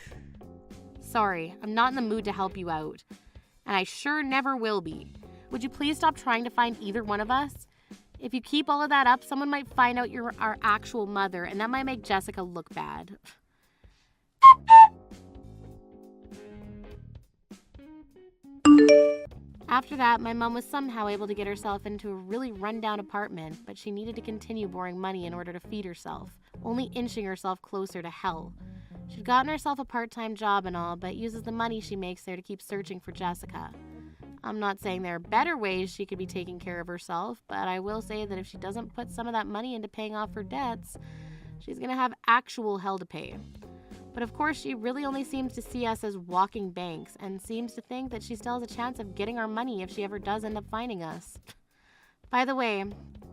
Sorry, I'm not in the mood to help you out. And I sure never will be. Would you please stop trying to find either one of us? If you keep all of that up, someone might find out you're our actual mother, and that might make Jessica look bad. After that, my mom was somehow able to get herself into a really run-down apartment, but she needed to continue borrowing money in order to feed herself, only inching herself closer to hell. She'd gotten herself a part-time job and all, but uses the money she makes there to keep searching for Jessica. I'm not saying there are better ways she could be taking care of herself, but I will say that if she doesn't put some of that money into paying off her debts, she's going to have actual hell to pay. But of course, she really only seems to see us as walking banks and seems to think that she still has a chance of getting our money if she ever does end up finding us. By the way,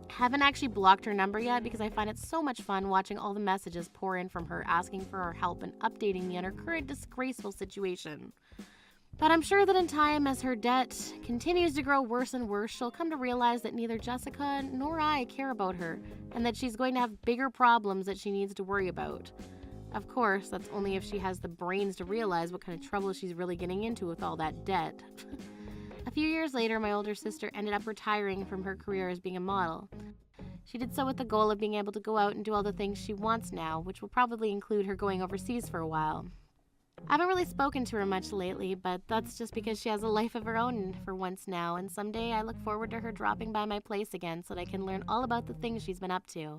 haven't actually blocked her number yet because I find it so much fun watching all the messages pour in from her asking for our help and updating me on her current disgraceful situation. But I'm sure that in time, as her debt continues to grow worse and worse, she'll come to realize that neither Jessica nor I care about her, and that she's going to have bigger problems that she needs to worry about. Of course, that's only if she has the brains to realize what kind of trouble she's really getting into with all that debt. A few years later, my older sister ended up retiring from her career as being a model. She did so with the goal of being able to go out and do all the things she wants now, which will probably include her going overseas for a while. I haven't really spoken to her much lately, but that's just because she has a life of her own for once now, and someday I look forward to her dropping by my place again so that I can learn all about the things she's been up to.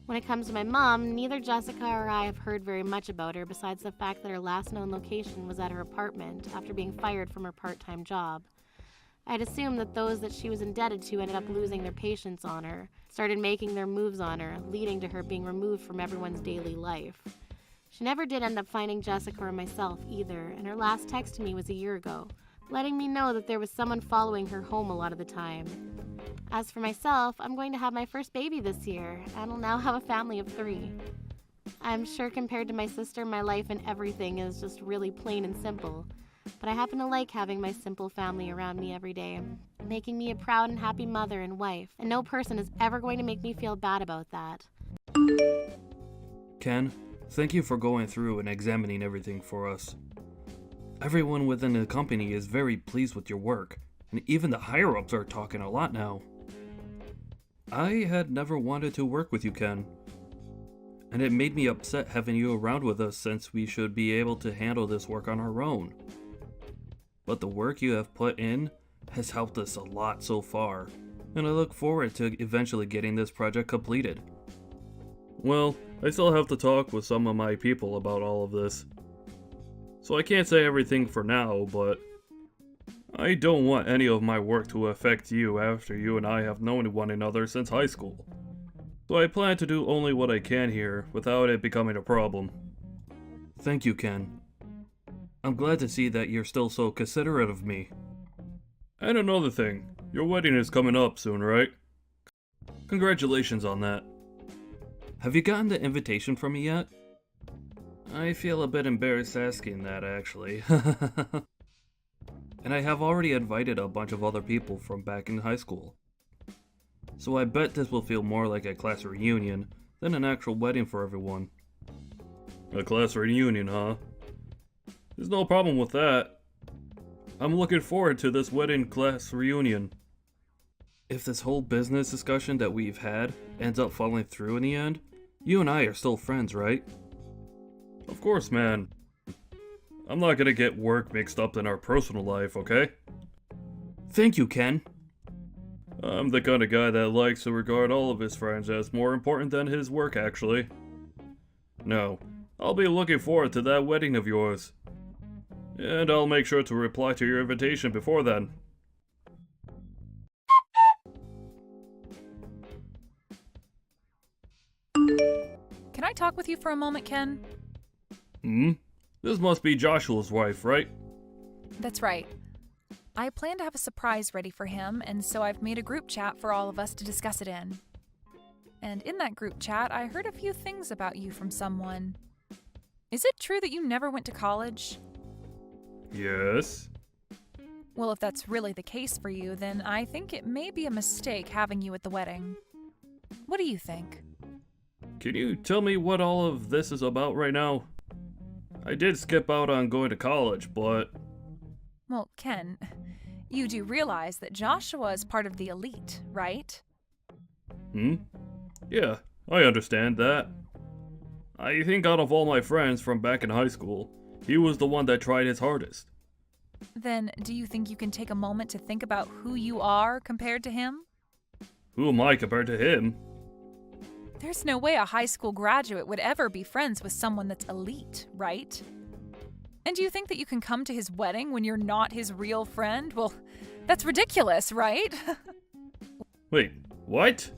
When it comes to my mom, neither Jessica or I have heard very much about her besides the fact that her last known location was at her apartment after being fired from her part-time job. I'd assumed that those that she was indebted to ended up losing their patience on her, started making their moves on her, leading to her being removed from everyone's daily life. She never did end up finding Jessica or myself either, and her last text to me was a year ago, letting me know that there was someone following her home a lot of the time. As for myself, I'm going to have my first baby this year, and will now have a family of 3. I'm sure compared to my sister, my life and everything is just really plain and simple, but I happen to like having my simple family around me every day, making me a proud and happy mother and wife, and no person is ever going to make me feel bad about that. Ken, thank you for going through and examining everything for us. Everyone within the company is very pleased with your work, and even the higher-ups are talking a lot now. I had never wanted to work with you, Ken, and it made me upset having you around with us since we should be able to handle this work on our own. But the work you have put in has helped us a lot so far, and I look forward to eventually getting this project completed. Well, I still have to talk with some of my people about all of this, so I can't say everything for now, but I don't want any of my work to affect you after you and I have known one another since high school. So I plan to do only what I can here without it becoming a problem. Thank you, Ken. I'm glad to see that you're still so considerate of me. And another thing, your wedding is coming up soon, right? Congratulations on that. Have you gotten the invitation from me yet? I feel a bit embarrassed asking that, actually. And I have already invited a bunch of other people from back in high school. So I bet this will feel more like a class reunion than an actual wedding for everyone. A class reunion, huh? There's no problem with that. I'm looking forward to this wedding class reunion. If this whole business discussion that we've had ends up falling through in the end, you and I are still friends, right? Of course, man. I'm not gonna get work mixed up in our personal life, okay? Thank you, Ken. I'm the kind of guy that likes to regard all of his friends as more important than his work, actually. No, I'll be looking forward to that wedding of yours. And I'll make sure to reply to your invitation before then. Can I talk with you for a moment, Ken? This must be Joshua's wife, right? That's right. I plan to have a surprise ready for him, and so I've made a group chat for all of us to discuss it in. And in that group chat, I heard a few things about you from someone. Is it true that you never went to college? Yes. Well, if that's really the case for you, then I think it may be a mistake having you at the wedding. What do you think? Can you tell me what all of this is about right now? I did skip out on going to college, but... Well, Ken, you do realize that Joshua is part of the elite, right? Yeah, I understand that. I think out of all my friends from back in high school, he was the one that tried his hardest. Then, do you think you can take a moment to think about who you are compared to him? Who am I compared to him? There's no way a high school graduate would ever be friends with someone that's elite, right? And do you think that you can come to his wedding when you're not his real friend? Well, that's ridiculous, right? Wait, what?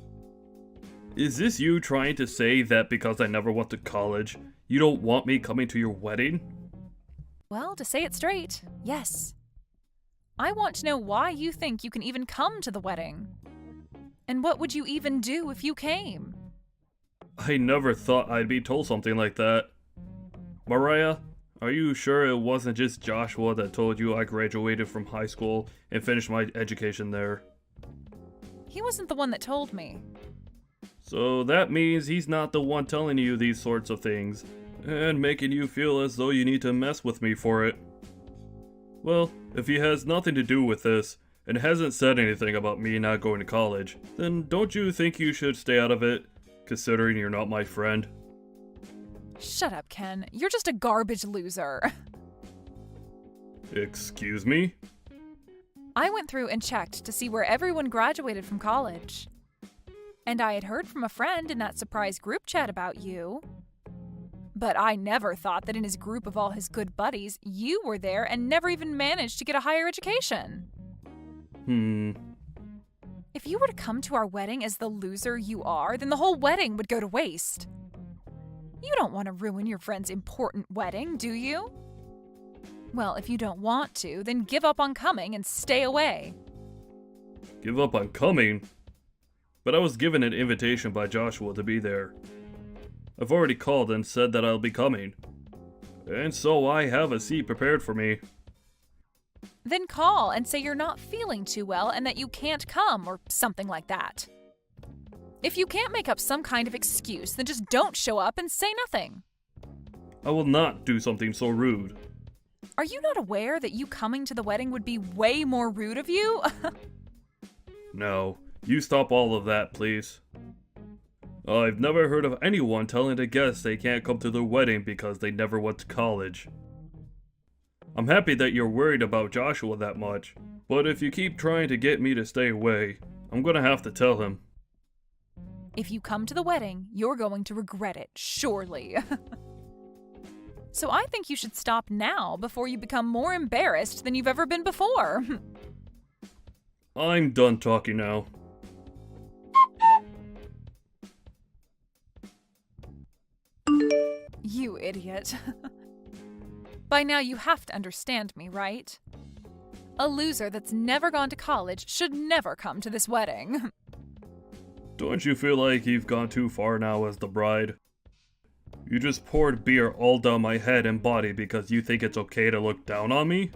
Is this you trying to say that because I never went to college, you don't want me coming to your wedding? Well, to say it straight, yes. I want to know why you think you can even come to the wedding. And what would you even do if you came? I never thought I'd be told something like that. Mariah, are you sure it wasn't just Joshua that told you I graduated from high school and finished my education there? He wasn't the one that told me. So that means he's not the one telling you these sorts of things, and making you feel as though you need to mess with me for it. Well, if he has nothing to do with this, and hasn't said anything about me not going to college, then don't you think you should stay out of it, considering you're not my friend? Shut up, Ken. You're just a garbage loser. Excuse me? I went through and checked to see where everyone graduated from college. And I had heard from a friend in that surprise group chat about you. But I never thought that in his group of all his good buddies, you were there and never even managed to get a higher education. If you were to come to our wedding as the loser you are, then the whole wedding would go to waste. You don't want to ruin your friend's important wedding, do you? Well, if you don't want to, then give up on coming and stay away. Give up on coming? But I was given an invitation by Joshua to be there. I've already called and said that I'll be coming. And so I have a seat prepared for me. Then call and say you're not feeling too well and that you can't come or something like that. If you can't make up some kind of excuse, then just don't show up and say nothing. I will not do something so rude. Are you not aware that you coming to the wedding would be way more rude of you? No, you stop all of that, please. I've never heard of anyone telling a guest they can't come to their wedding because they never went to college. I'm happy that you're worried about Joshua that much, but if you keep trying to get me to stay away, I'm gonna have to tell him. If you come to the wedding, you're going to regret it, surely. So I think you should stop now before you become more embarrassed than you've ever been before. I'm done talking now. You idiot. By now you have to understand me, right? A loser that's never gone to college should never come to this wedding. Don't you feel like you've gone too far now as the bride? You just poured beer all down my head and body because you think it's okay to look down on me?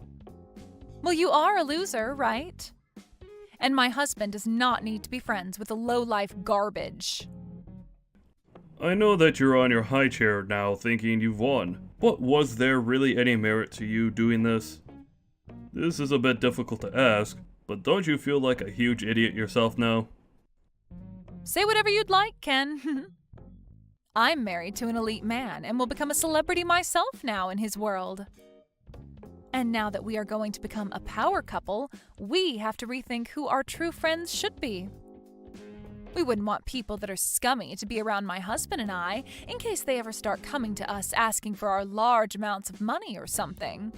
Well, you are a loser, right? And my husband does not need to be friends with the low-life garbage. I know that you're on your high chair now thinking you've won, but was there really any merit to you doing this? This is a bit difficult to ask, but don't you feel like a huge idiot yourself now? Say whatever you'd like, Ken. I'm married to an elite man and will become a celebrity myself now in his world. And now that we are going to become a power couple, we have to rethink who our true friends should be. We wouldn't want people that are scummy to be around my husband and I in case they ever start coming to us asking for our large amounts of money or something.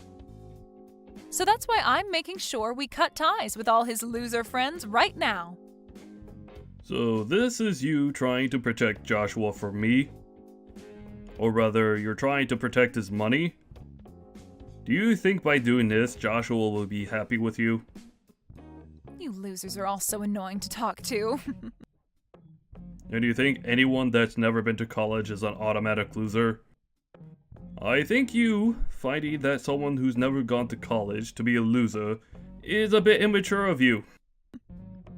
So that's why I'm making sure we cut ties with all his loser friends right now. So this is you trying to protect Joshua from me? Or rather, you're trying to protect his money? Do you think by doing this, Joshua will be happy with you? You losers are all so annoying to talk to. And do you think anyone that's never been to college is an automatic loser? I think you, finding that someone who's never gone to college to be a loser, is a bit immature of you.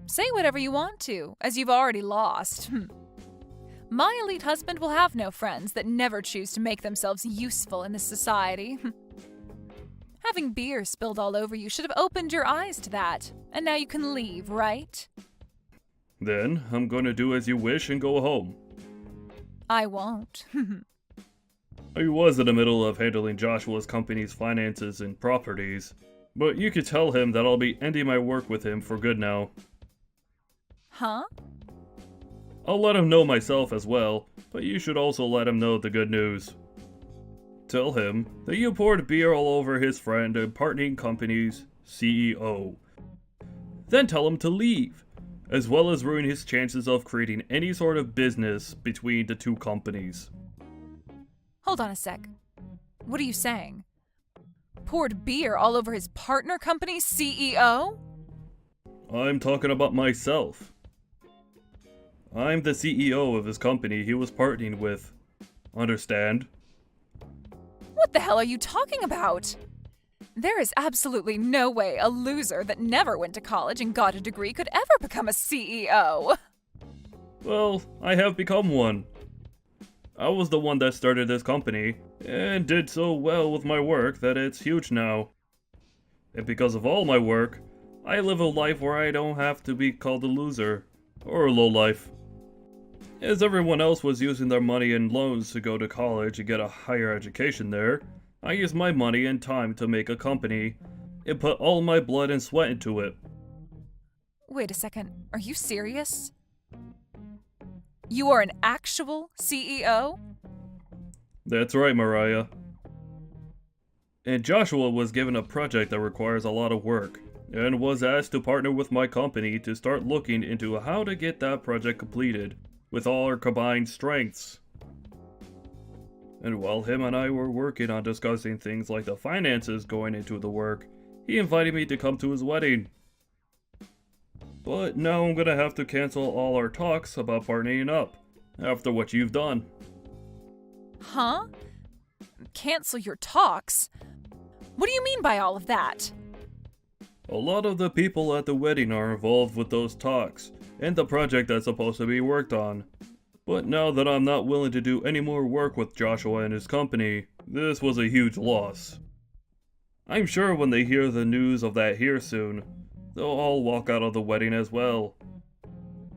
Say whatever you want to, as you've already lost. My elite husband will have no friends that never choose to make themselves useful in this society. Having beer spilled all over you should have opened your eyes to that, and now you can leave, right? Then, I'm gonna do as you wish and go home. I won't. I was in the middle of handling Joshua's company's finances and properties, but you could tell him that I'll be ending my work with him for good now. Huh? I'll let him know myself as well, but you should also let him know the good news. Tell him that you poured beer all over his friend and partnering company's CEO. Then tell him to leave, as well as ruin his chances of creating any sort of business between the two companies. Hold on a sec. What are you saying? Poured beer all over his partner company's CEO? I'm talking about myself. I'm the CEO of his company he was partnering with. Understand? What the hell are you talking about? There is absolutely no way a loser that never went to college and got a degree could ever become a CEO. Well, I have become one. I was the one that started this company, and did so well with my work that it's huge now. And because of all my work, I live a life where I don't have to be called a loser, or a lowlife. As everyone else was using their money and loans to go to college and get a higher education there, I used my money and time to make a company, and put all my blood and sweat into it. Wait a second, are you serious? You are an actual CEO? That's right, Mariah. And Joshua was given a project that requires a lot of work, and was asked to partner with my company to start looking into how to get that project completed, with all our combined strengths. And while him and I were working on discussing things like the finances going into the work, he invited me to come to his wedding. But now I'm gonna have to cancel all our talks about partnering up, after what you've done. Huh? Cancel your talks? What do you mean by all of that? A lot of the people at the wedding are involved with those talks, and the project that's supposed to be worked on. But now that I'm not willing to do any more work with Joshua and his company, this was a huge loss. I'm sure when they hear the news of that here soon, they'll all walk out of the wedding as well.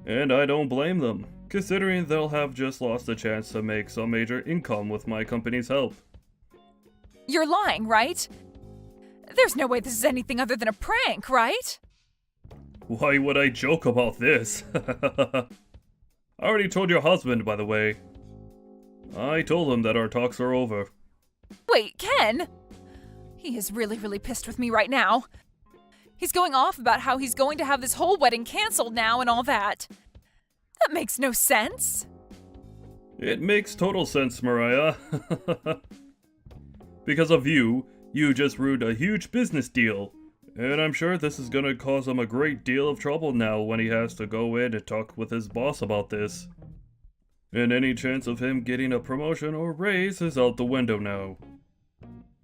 And I don't blame them, considering they'll have just lost a chance to make some major income with my company's help. You're lying, right? There's no way this is anything other than a prank, right? Why would I joke about this? I already told your husband, by the way. I told him that our talks are over. Wait, Ken? He is really pissed with me right now. He's going off about how he's going to have this whole wedding canceled now and all that. That makes no sense. It makes total sense, Mariah. Because of you, you just ruined a huge business deal. And I'm sure this is gonna cause him a great deal of trouble now when he has to go in and talk with his boss about this. And any chance of him getting a promotion or raise is out the window now.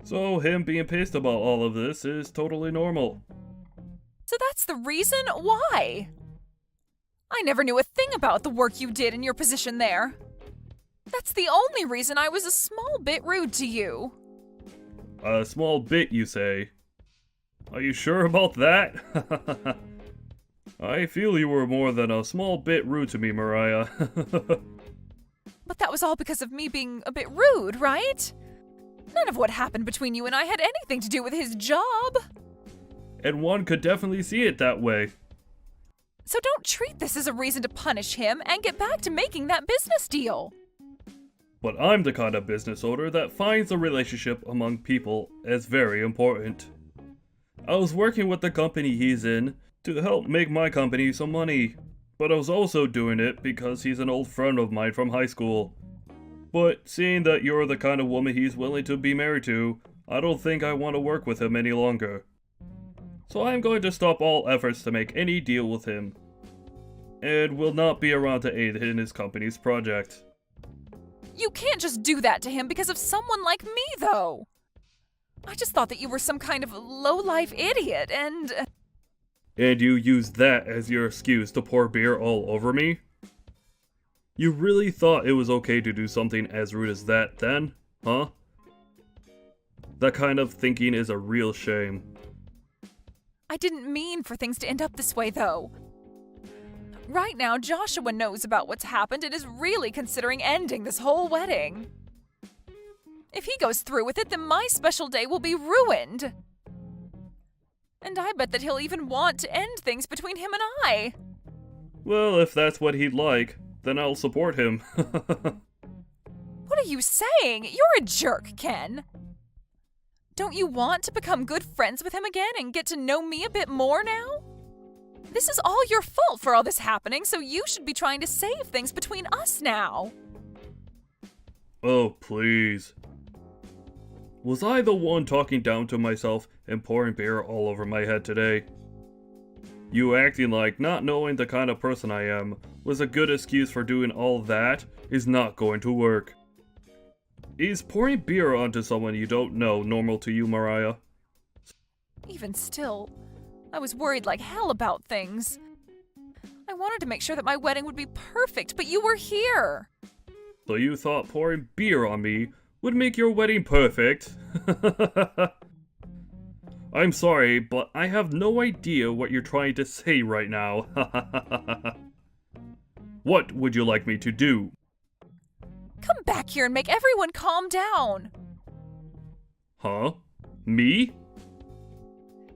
So him being pissed about all of this is totally normal. So that's the reason? Why? I never knew a thing about the work you did in your position there. That's the only reason I was a small bit rude to you. A small bit, you say? Are you sure about that? I feel you were more than a small bit rude to me, Mariah. But that was all because of me being a bit rude, right? None of what happened between you and I had anything to do with his job. And one could definitely see it that way. So don't treat this as a reason to punish him and get back to making that business deal. But I'm the kind of business owner that finds a relationship among people as very important. I was working with the company he's in to help make my company some money, but I was also doing it because he's an old friend of mine from high school. But seeing that you're the kind of woman he's willing to be married to, I don't think I want to work with him any longer. So I'm going to stop all efforts to make any deal with him, and will not be around to aid in his company's project. You can't just do that to him because of someone like me, though. I just thought that you were some kind of low-life idiot, and... And you used that as your excuse to pour beer all over me? You really thought it was okay to do something as rude as that then, huh? That kind of thinking is a real shame. I didn't mean for things to end up this way, though. Right now, Joshua knows about what's happened and is really considering ending this whole wedding. If he goes through with it, then my special day will be ruined. And I bet that he'll even want to end things between him and I. Well, if that's what he'd like, then I'll support him. What are you saying? You're a jerk, Ken. Don't you want to become good friends with him again and get to know me a bit more now? This is all your fault for all this happening, so you should be trying to save things between us now. Oh, please. Was I the one talking down to myself and pouring beer all over my head today? You acting like not knowing the kind of person I am was a good excuse for doing all that is not going to work. Is pouring beer onto someone you don't know normal to you, Mariah? Even still, I was worried like hell about things. I wanted to make sure that my wedding would be perfect, but you were here. So you thought pouring beer on me would make your wedding perfect? I'm sorry, but I have no idea what you're trying to say right now. What would you like me to do? Come back here and make everyone calm down. Huh? Me?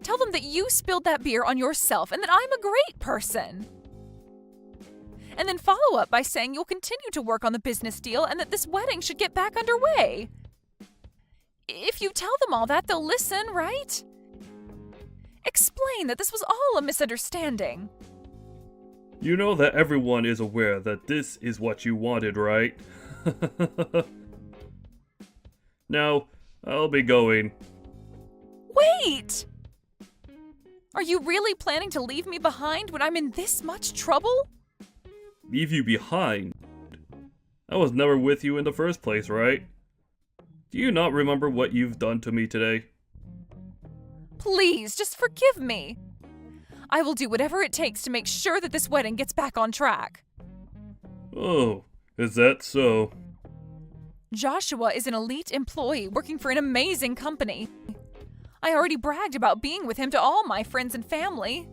Tell them that you spilled that beer on yourself and that I'm a great person. And then follow up by saying you'll continue to work on the business deal and that this wedding should get back underway. If you tell them all that, they'll listen, right? Explain that this was all a misunderstanding. You know that everyone is aware that this is what you wanted, right? Now, I'll be going. Wait! Are you really planning to leave me behind when I'm in this much trouble? Leave you behind? I was never with you in the first place, right? Do you not remember what you've done to me today? Please, just forgive me. I will do whatever it takes to make sure that this wedding gets back on track. Oh, is that so? Joshua is an elite employee working for an amazing company. I already bragged about being with him to all my friends and family.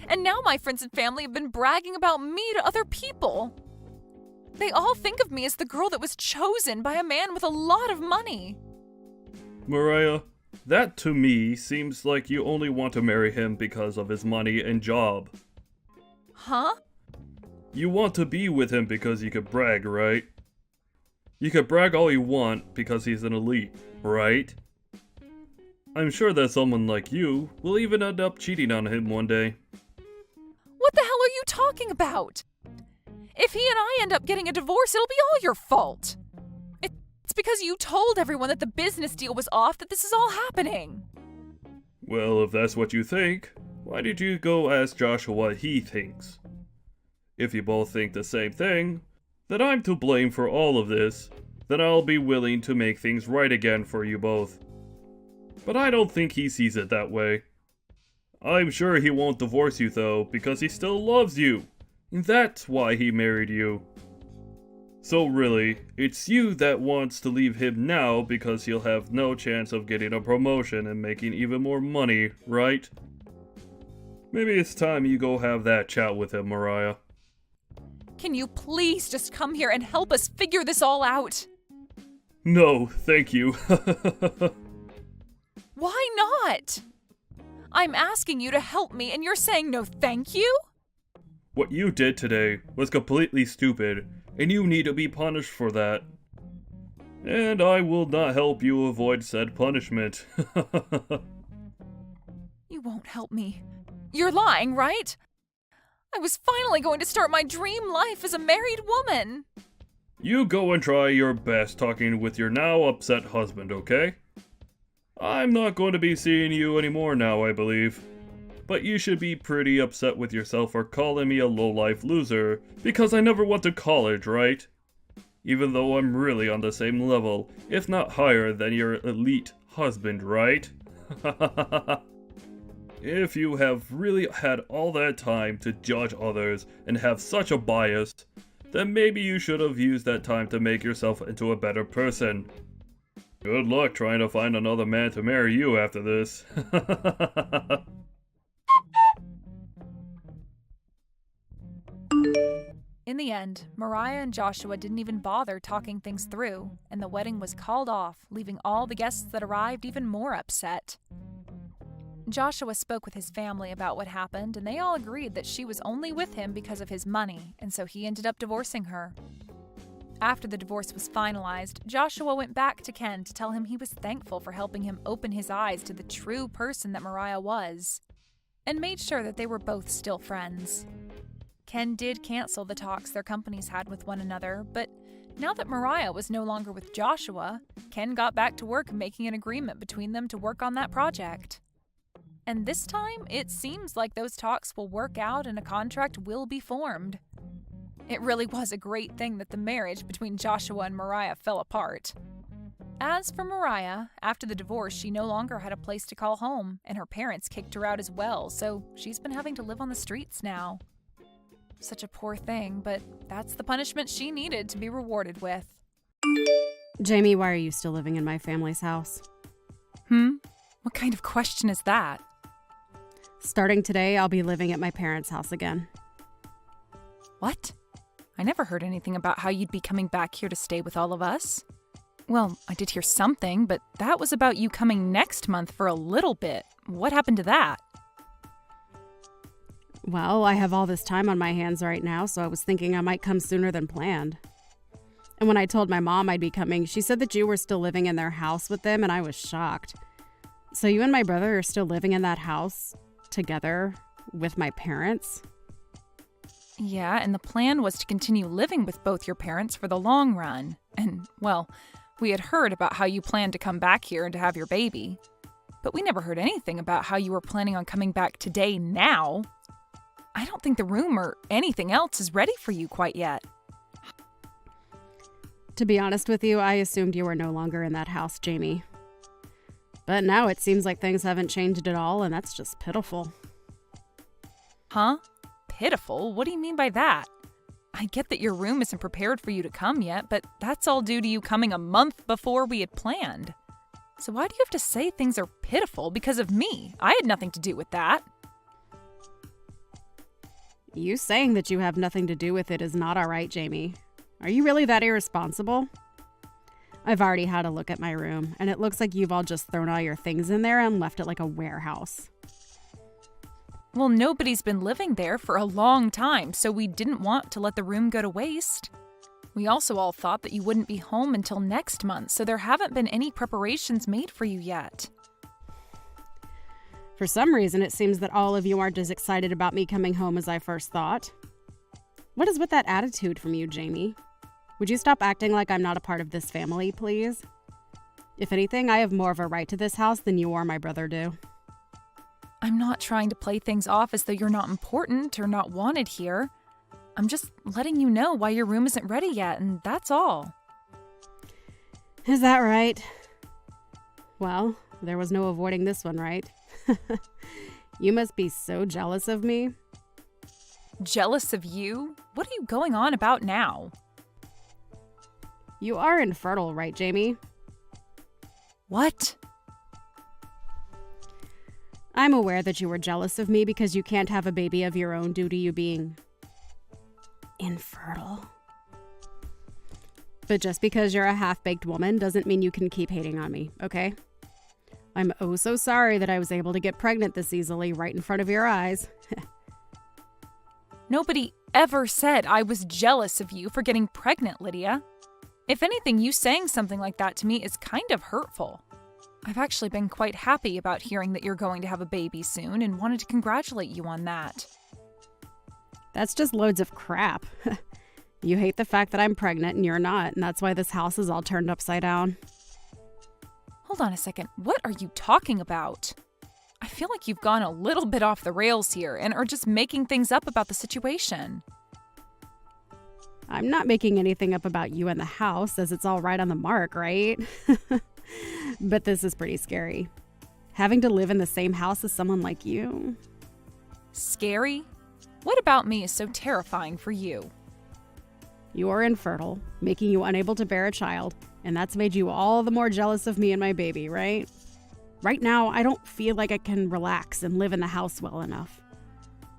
And now my friends and family have been bragging about me to other people. They all think of me as the girl that was chosen by a man with a lot of money. Mariah, that to me seems like you only want to marry him because of his money and job. Huh? You want to be with him because you could brag, right? You could brag all you want because he's an elite, right? I'm sure that someone like you will even end up cheating on him one day. What the hell are you talking about? If he and I end up getting a divorce, it'll be all your fault. It's because you told everyone that the business deal was off that this is all happening. Well, if that's what you think, why did you go ask Joshua what he thinks? If you both think the same thing, that I'm to blame for all of this, then I'll be willing to make things right again for you both. But I don't think he sees it that way. I'm sure he won't divorce you though, because he still loves you. And that's why he married you. So really, it's you that wants to leave him now because he'll have no chance of getting a promotion and making even more money, right? Maybe it's time you go have that chat with him, Mariah. Can you please just come here and help us figure this all out? No, thank you. Why not? I'm asking you to help me and you're saying no thank you? What you did today was completely stupid, and you need to be punished for that. And I will not help you avoid said punishment. You won't help me. You're lying, right? I was finally going to start my dream life as a married woman. You go and try your best talking with your now upset husband, okay? I'm not going to be seeing you anymore now, I believe. But you should be pretty upset with yourself for calling me a low-life loser, because I never went to college, right? Even though I'm really on the same level, if not higher than your elite husband, right? If you have really had all that time to judge others and have such a bias, then maybe you should have used that time to make yourself into a better person. Good luck trying to find another man to marry you after this. In the end, Mariah and Joshua didn't even bother talking things through, and the wedding was called off, leaving all the guests that arrived even more upset. Joshua spoke with his family about what happened, and they all agreed that she was only with him because of his money, and so he ended up divorcing her. After the divorce was finalized, Joshua went back to Ken to tell him he was thankful for helping him open his eyes to the true person that Mariah was, and made sure that they were both still friends. Ken did cancel the talks their companies had with one another, but now that Mariah was no longer with Joshua, Ken got back to work making an agreement between them to work on that project. And this time, it seems like those talks will work out and a contract will be formed. It really was a great thing that the marriage between Joshua and Mariah fell apart. As for Mariah, after the divorce, she no longer had a place to call home, and her parents kicked her out as well, so she's been having to live on the streets now. Such a poor thing, but that's the punishment she needed to be rewarded with. Jamie, why are you still living in my family's house? What kind of question is that? Starting today, I'll be living at my parents' house again. What? I never heard anything about how you'd be coming back here to stay with all of us. Well, I did hear something, but that was about you coming next month for a little bit. What happened to that? Well, I have all this time on my hands right now, so I was thinking I might come sooner than planned. And when I told my mom I'd be coming, she said that you were still living in their house with them, and I was shocked. So you and my brother are still living in that house together with my parents? Yeah, and the plan was to continue living with both your parents for the long run. And, well, we had heard about how you planned to come back here and to have your baby. But we never heard anything about how you were planning on coming back today now. I don't think the room or anything else is ready for you quite yet. To be honest with you, I assumed you were no longer in that house, Jamie. But now it seems like things haven't changed at all, and that's just pitiful. Huh? Pitiful? What do you mean by that? I get that your room isn't prepared for you to come yet, but that's all due to you coming a month before we had planned. So why do you have to say things are pitiful because of me? I had nothing to do with that. You saying that you have nothing to do with it is not all right, Jamie. Are you really that irresponsible? I've already had a look at my room, and it looks like you've all just thrown all your things in there and left it like a warehouse. Well, nobody's been living there for a long time, so we didn't want to let the room go to waste. We also all thought that you wouldn't be home until next month, so there haven't been any preparations made for you yet. For some reason, it seems that all of you aren't as excited about me coming home as I first thought. What is with that attitude from you, Jamie? Would you stop acting like I'm not a part of this family, please? If anything, I have more of a right to this house than you or my brother do. I'm not trying to play things off as though you're not important or not wanted here. I'm just letting you know why your room isn't ready yet, and that's all. Is that right? Well, there was no avoiding this one, right? You must be so jealous of me. Jealous of you? What are you going on about now? You are infertile, right, Jamie? What? I'm aware that you were jealous of me because you can't have a baby of your own due to you being infertile. But just because you're a half-baked woman doesn't mean you can keep hating on me, okay? I'm oh so sorry that I was able to get pregnant this easily right in front of your eyes. Nobody ever said I was jealous of you for getting pregnant, Lydia. If anything, you saying something like that to me is kind of hurtful. I've actually been quite happy about hearing that you're going to have a baby soon and wanted to congratulate you on that. That's just loads of crap. You hate the fact that I'm pregnant and you're not, and that's why this house is all turned upside down. Hold on a second. What are you talking about? I feel like you've gone a little bit off the rails here and are just making things up about the situation. I'm not making anything up about you and the house, as it's all right on the mark, right? But this is pretty scary. Having to live in the same house as someone like you. Scary? What about me is so terrifying for you? You are infertile, making you unable to bear a child, and that's made you all the more jealous of me and my baby, right? Right now, I don't feel like I can relax and live in the house well enough.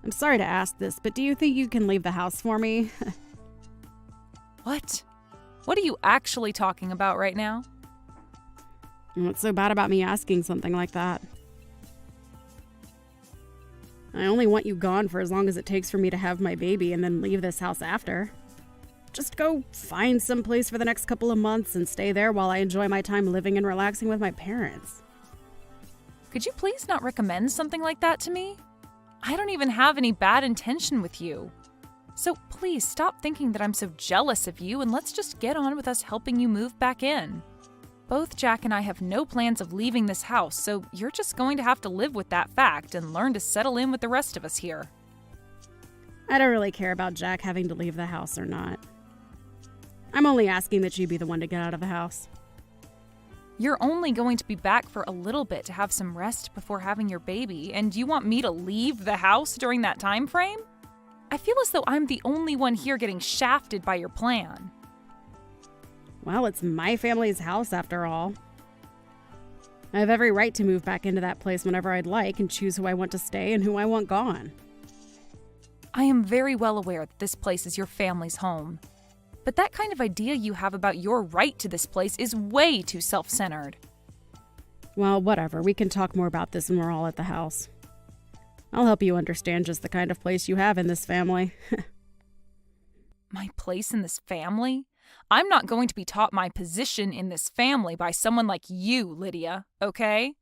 I'm sorry to ask this, but do you think you can leave the house for me? What? What are you actually talking about right now? What's so bad about me asking something like that? I only want you gone for as long as it takes for me to have my baby and then leave this house after. Just go find some place for the next couple of months and stay there while I enjoy my time living and relaxing with my parents. Could you please not recommend something like that to me? I don't even have any bad intention with you. So please stop thinking that I'm so jealous of you and let's just get on with us helping you move back in. Both Jack and I have no plans of leaving this house, so you're just going to have to live with that fact and learn to settle in with the rest of us here. I don't really care about Jack having to leave the house or not. I'm only asking that you be the one to get out of the house. You're only going to be back for a little bit to have some rest before having your baby, and you want me to leave the house during that time frame? I feel as though I'm the only one here getting shafted by your plan. Well, it's my family's house after all. I have every right to move back into that place whenever I'd like and choose who I want to stay and who I want gone. I am very well aware that this place is your family's home. But that kind of idea you have about your right to this place is way too self-centered. Well, whatever. We can talk more about this when we're all at the house. I'll help you understand just the kind of place you have in this family. My place in this family? I'm not going to be taught my position in this family by someone like you, Lydia, okay?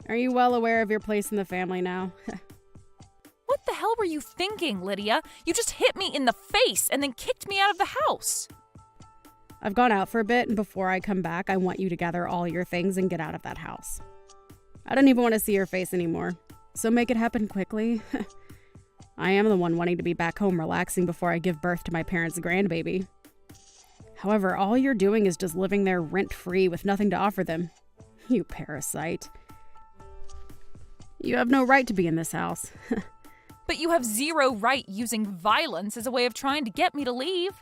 Are you well aware of your place in the family now? What the hell were you thinking, Lydia? You just hit me in the face and then kicked me out of the house. I've gone out for a bit, and before I come back, I want you to gather all your things and get out of that house. I don't even want to see your face anymore, so make it happen quickly. I am the one wanting to be back home relaxing before I give birth to my parents' grandbaby. However, all you're doing is just living there rent-free with nothing to offer them. You parasite. You have no right to be in this house. But you have zero right using violence as a way of trying to get me to leave.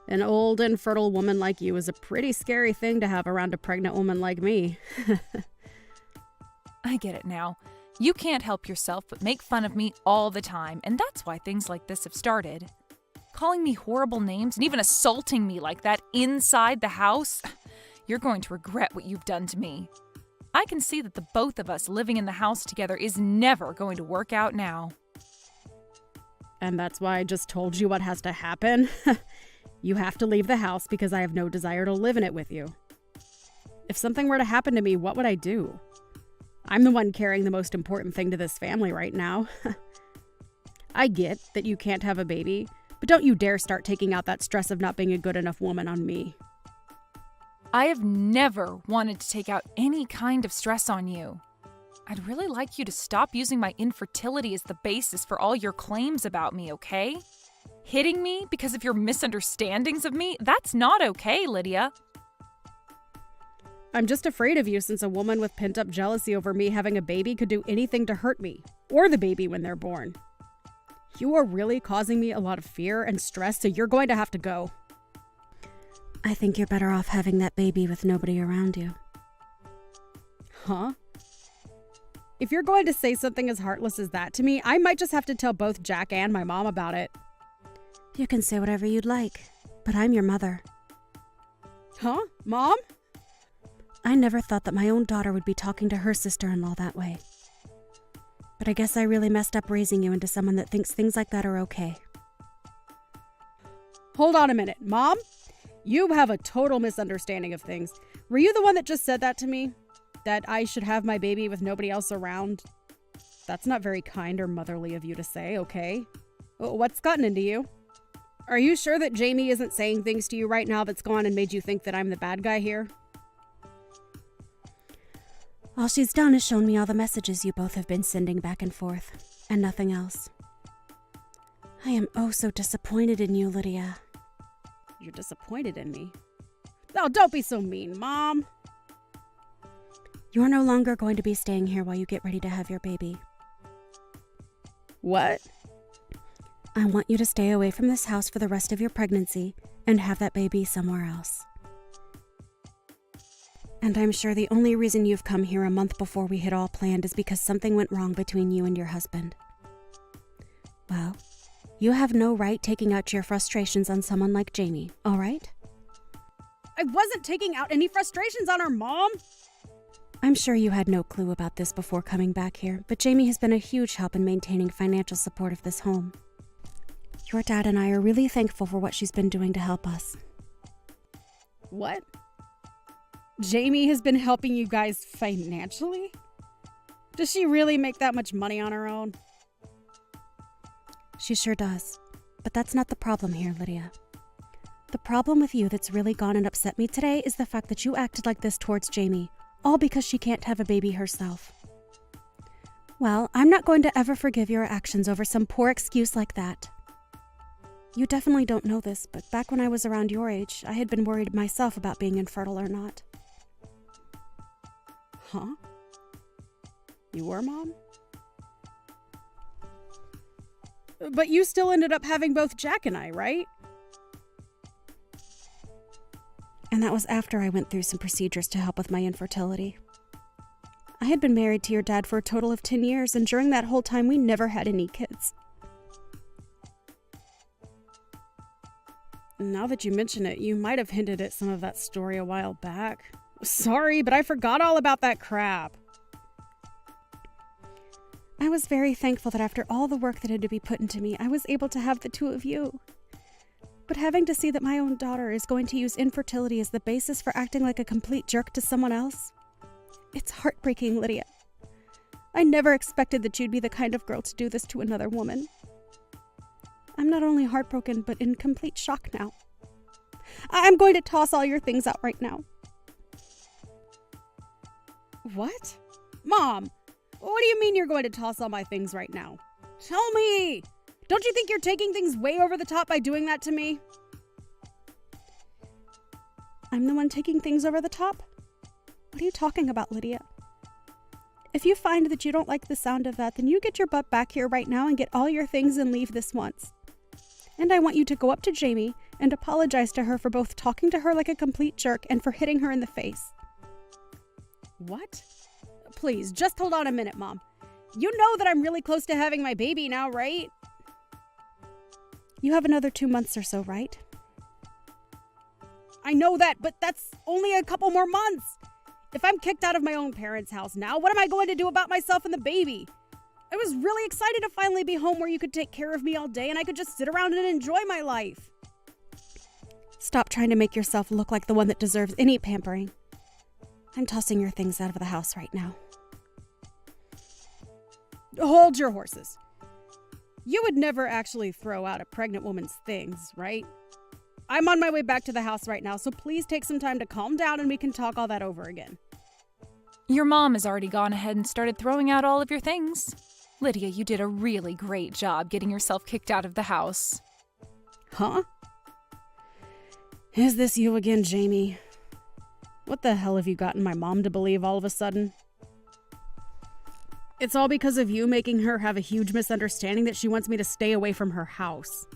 An old, infertile woman like you is a pretty scary thing to have around a pregnant woman like me. I get it now. You can't help yourself but make fun of me all the time, and that's why things like this have started. Calling me horrible names and even assaulting me like that inside the house. You're going to regret what you've done to me. I can see that the both of us living in the house together is never going to work out now. And that's why I just told you what has to happen. You have to leave the house because I have no desire to live in it with you. If something were to happen to me, what would I do? I'm the one carrying the most important thing to this family right now. I get that you can't have a baby, but don't you dare start taking out that stress of not being a good enough woman on me. I have never wanted to take out any kind of stress on you. I'd really like you to stop using my infertility as the basis for all your claims about me, okay? Hitting me because of your misunderstandings of me, that's not okay, Lydia. I'm just afraid of you since a woman with pent-up jealousy over me having a baby could do anything to hurt me, or the baby when they're born. You are really causing me a lot of fear and stress, so you're going to have to go. I think you're better off having that baby with nobody around you. Huh? If you're going to say something as heartless as that to me, I might just have to tell both Jack and my mom about it. You can say whatever you'd like, but I'm your mother. Huh? Mom? I never thought that my own daughter would be talking to her sister-in-law that way. But I guess I really messed up raising you into someone that thinks things like that are okay. Hold on a minute, Mom? You have a total misunderstanding of things. Were you the one that just said that to me? That I should have my baby with nobody else around? That's not very kind or motherly of you to say, okay? What's gotten into you? Are you sure that Jamie isn't saying things to you right now that's gone and made you think that I'm the bad guy here? All she's done is shown me all the messages you both have been sending back and forth, and nothing else. I am oh so disappointed in you, Lydia. You're disappointed in me? Oh, don't be so mean, Mom. You're no longer going to be staying here while you get ready to have your baby. What? I want you to stay away from this house for the rest of your pregnancy and have that baby somewhere else. And I'm sure the only reason you've come here a month before we had all planned is because something went wrong between you and your husband. Well, you have no right taking out your frustrations on someone like Jamie, all right? I wasn't taking out any frustrations on her, Mom! I'm sure you had no clue about this before coming back here, but Jamie has been a huge help in maintaining financial support of this home. Your dad and I are really thankful for what she's been doing to help us. What? Jamie has been helping you guys financially? Does she really make that much money on her own? She sure does. But that's not the problem here, Lydia. The problem with you that's really gone and upset me today is the fact that you acted like this towards Jamie, all because she can't have a baby herself. Well, I'm not going to ever forgive your actions over some poor excuse like that. You definitely don't know this, but back when I was around your age, I had been worried myself about being infertile or not. Huh? You were, Mom? But you still ended up having both Jack and I, right? And that was after I went through some procedures to help with my infertility. I had been married to your dad for a total of 10 years, and during that whole time, we never had any kids. Now that you mention it, you might have hinted at some of that story a while back. Sorry, but I forgot all about that crap. I was very thankful that after all the work that had to be put into me, I was able to have the two of you. But having to see that my own daughter is going to use infertility as the basis for acting like a complete jerk to someone else, it's heartbreaking, Lydia. I never expected that you'd be the kind of girl to do this to another woman. I'm not only heartbroken, but in complete shock now. I'm going to toss all your things out right now. What? Mom, what do you mean you're going to toss all my things right now? Tell me! Don't you think you're taking things way over the top by doing that to me? I'm the one taking things over the top? What are you talking about, Lydia? If you find that you don't like the sound of that, then you get your butt back here right now and get all your things and leave this once. And I want you to go up to Jamie and apologize to her for both talking to her like a complete jerk and for hitting her in the face. What? Please, just hold on a minute, Mom. You know that I'm really close to having my baby now, right? You have another 2 months or so, right? I know that, but that's only a couple more months. If I'm kicked out of my own parents' house now, what am I going to do about myself and the baby? I was really excited to finally be home where you could take care of me all day and I could just sit around and enjoy my life. Stop trying to make yourself look like the one that deserves any pampering. I'm tossing your things out of the house right now. Hold your horses. You would never actually throw out a pregnant woman's things, right? I'm on my way back to the house right now, so please take some time to calm down and we can talk all that over again. Your mom has already gone ahead and started throwing out all of your things. Lydia, you did a really great job getting yourself kicked out of the house. Huh? Is this you again, Jamie? What the hell have you gotten my mom to believe all of a sudden? It's all because of you making her have a huge misunderstanding that she wants me to stay away from her house.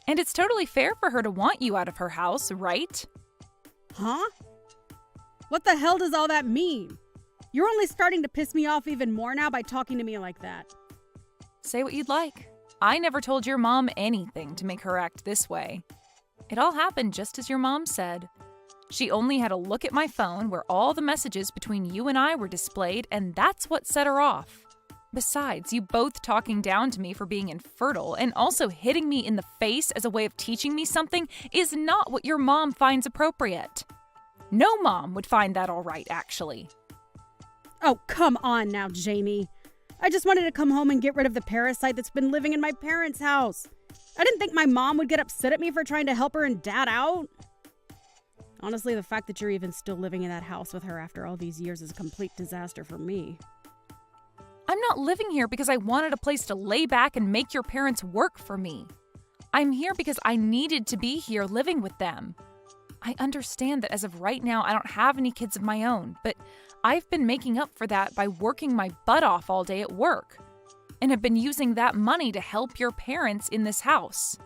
And it's totally fair for her to want you out of her house, right? Huh? What the hell does all that mean? You're only starting to piss me off even more now by talking to me like that. Say what you'd like. I never told your mom anything to make her act this way. It all happened just as your mom said. She only had a look at my phone where all the messages between you and I were displayed, and that's what set her off. Besides, you both talking down to me for being infertile and also hitting me in the face as a way of teaching me something is not what your mom finds appropriate. No mom would find that all right, actually. Oh, come on now, Jamie. I just wanted to come home and get rid of the parasite that's been living in my parents' house. I didn't think my mom would get upset at me for trying to help her and Dad out. Honestly, the fact that you're even still living in that house with her after all these years is a complete disaster for me. I'm not living here because I wanted a place to lay back and make your parents work for me. I'm here because I needed to be here living with them. I understand that as of right now, I don't have any kids of my own, but I've been making up for that by working my butt off all day at work, and have been using that money to help your parents in this house.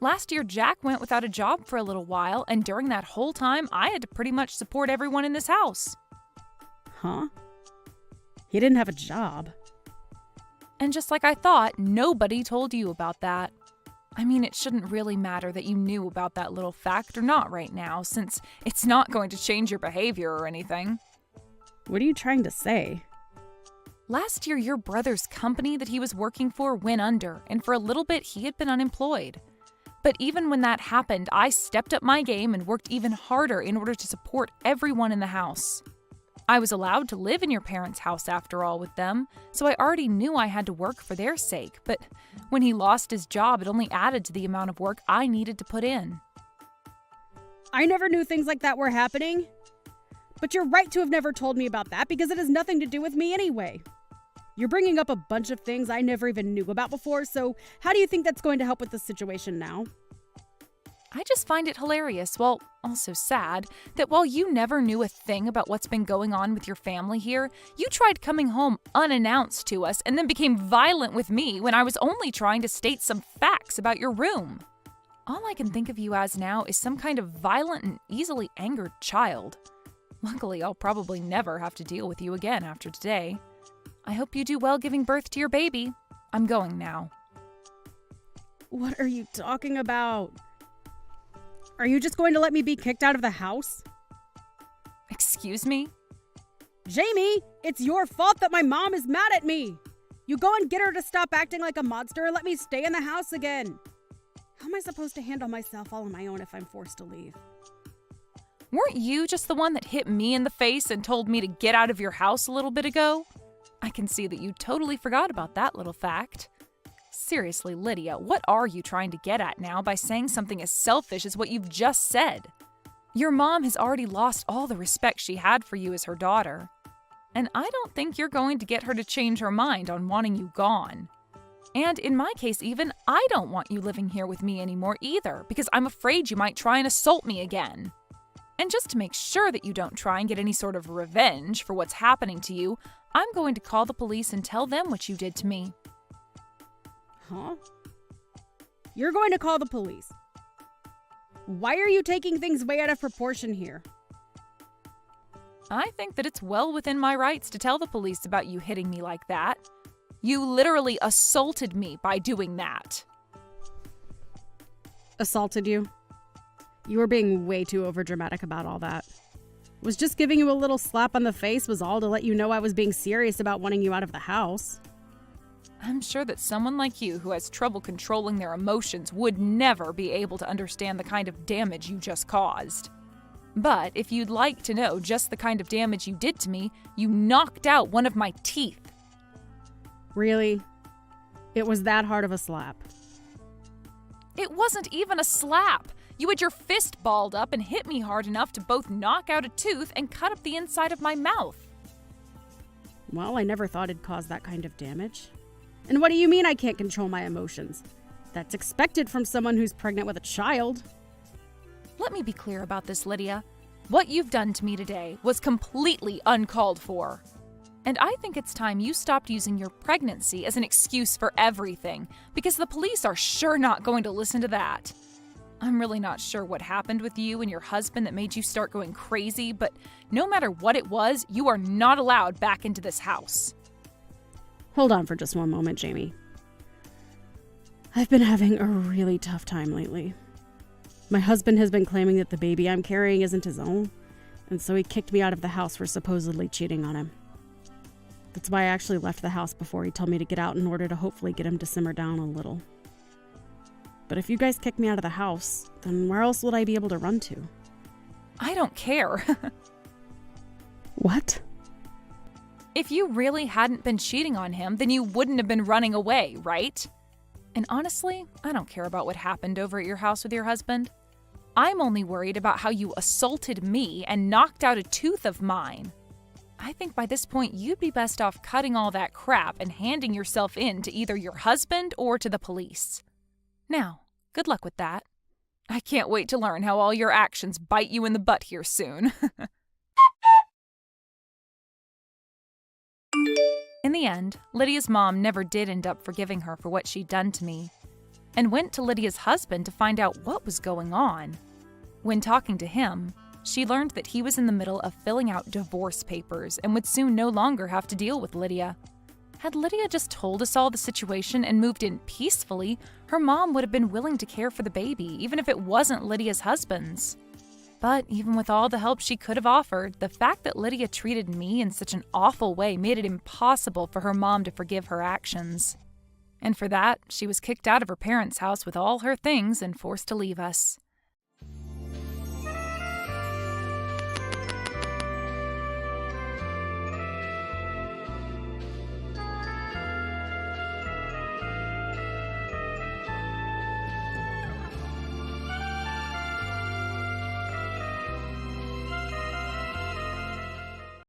Last year, Jack went without a job for a little while, and during that whole time, I had to pretty much support everyone in this house. Huh? He didn't have a job. And just like I thought, nobody told you about that. I mean, it shouldn't really matter that you knew about that little fact or not right now, since it's not going to change your behavior or anything. What are you trying to say? Last year, your brother's company that he was working for went under, and for a little bit, he had been unemployed. But even when that happened, I stepped up my game and worked even harder in order to support everyone in the house. I was allowed to live in your parents' house after all with them, so I already knew I had to work for their sake, but when he lost his job, it only added to the amount of work I needed to put in. I never knew things like that were happening. But you're right to have never told me about that because it has nothing to do with me anyway. You're bringing up a bunch of things I never even knew about before, so how do you think that's going to help with the situation now? I just find it hilarious, well, also sad, that while you never knew a thing about what's been going on with your family here, you tried coming home unannounced to us and then became violent with me when I was only trying to state some facts about your room. All I can think of you as now is some kind of violent and easily angered child. Luckily, I'll probably never have to deal with you again after today. I hope you do well giving birth to your baby. I'm going now. What are you talking about? Are you just going to let me be kicked out of the house? Excuse me? Jamie, it's your fault that my mom is mad at me. You go and get her to stop acting like a monster and let me stay in the house again. How am I supposed to handle myself all on my own if I'm forced to leave? Weren't you just the one that hit me in the face and told me to get out of your house a little bit ago? I can see that you totally forgot about that little fact. Seriously, Lydia, what are you trying to get at now by saying something as selfish as what you've just said? Your mom has already lost all the respect she had for you as her daughter. And I don't think you're going to get her to change her mind on wanting you gone. And in my case even, I don't want you living here with me anymore either, because I'm afraid you might try and assault me again. And just to make sure that you don't try and get any sort of revenge for what's happening to you, I'm going to call the police and tell them what you did to me. Huh? You're going to call the police. Why are you taking things way out of proportion here? I think that it's well within my rights to tell the police about you hitting me like that. You literally assaulted me by doing that. Assaulted you? You were being way too overdramatic about all that. Was just giving you a little slap on the face was all to let you know I was being serious about wanting you out of the house. I'm sure that someone like you who has trouble controlling their emotions would never be able to understand the kind of damage you just caused. But if you'd like to know just the kind of damage you did to me, you knocked out one of my teeth. Really? It was that hard of a slap. It wasn't even a slap. You had your fist balled up and hit me hard enough to both knock out a tooth and cut up the inside of my mouth. Well, I never thought it'd cause that kind of damage. And what do you mean I can't control my emotions? That's expected from someone who's pregnant with a child. Let me be clear about this, Lydia. What you've done to me today was completely uncalled for. And I think it's time you stopped using your pregnancy as an excuse for everything, because the police are sure not going to listen to that. I'm really not sure what happened with you and your husband that made you start going crazy, but no matter what it was, you are not allowed back into this house. Hold on for just one moment, Jamie. I've been having a really tough time lately. My husband has been claiming that the baby I'm carrying isn't his own, and so he kicked me out of the house for supposedly cheating on him. That's why I actually left the house before he told me to get out in order to hopefully get him to simmer down a little. But if you guys kick me out of the house, then where else would I be able to run to? I don't care. What? If you really hadn't been cheating on him, then you wouldn't have been running away, right? And honestly, I don't care about what happened over at your house with your husband. I'm only worried about how you assaulted me and knocked out a tooth of mine. I think by this point you'd be best off cutting all that crap and handing yourself in to either your husband or to the police. Now, good luck with that. I can't wait to learn how all your actions bite you in the butt here soon. In the end, Lydia's mom never did end up forgiving her for what she'd done to me, and went to Lydia's husband to find out what was going on. When talking to him, she learned that he was in the middle of filling out divorce papers and would soon no longer have to deal with Lydia. Had Lydia just told us all the situation and moved in peacefully, her mom would have been willing to care for the baby, even if it wasn't Lydia's husband's. But even with all the help she could have offered, the fact that Lydia treated me in such an awful way made it impossible for her mom to forgive her actions. And for that, she was kicked out of her parents' house with all her things and forced to leave us.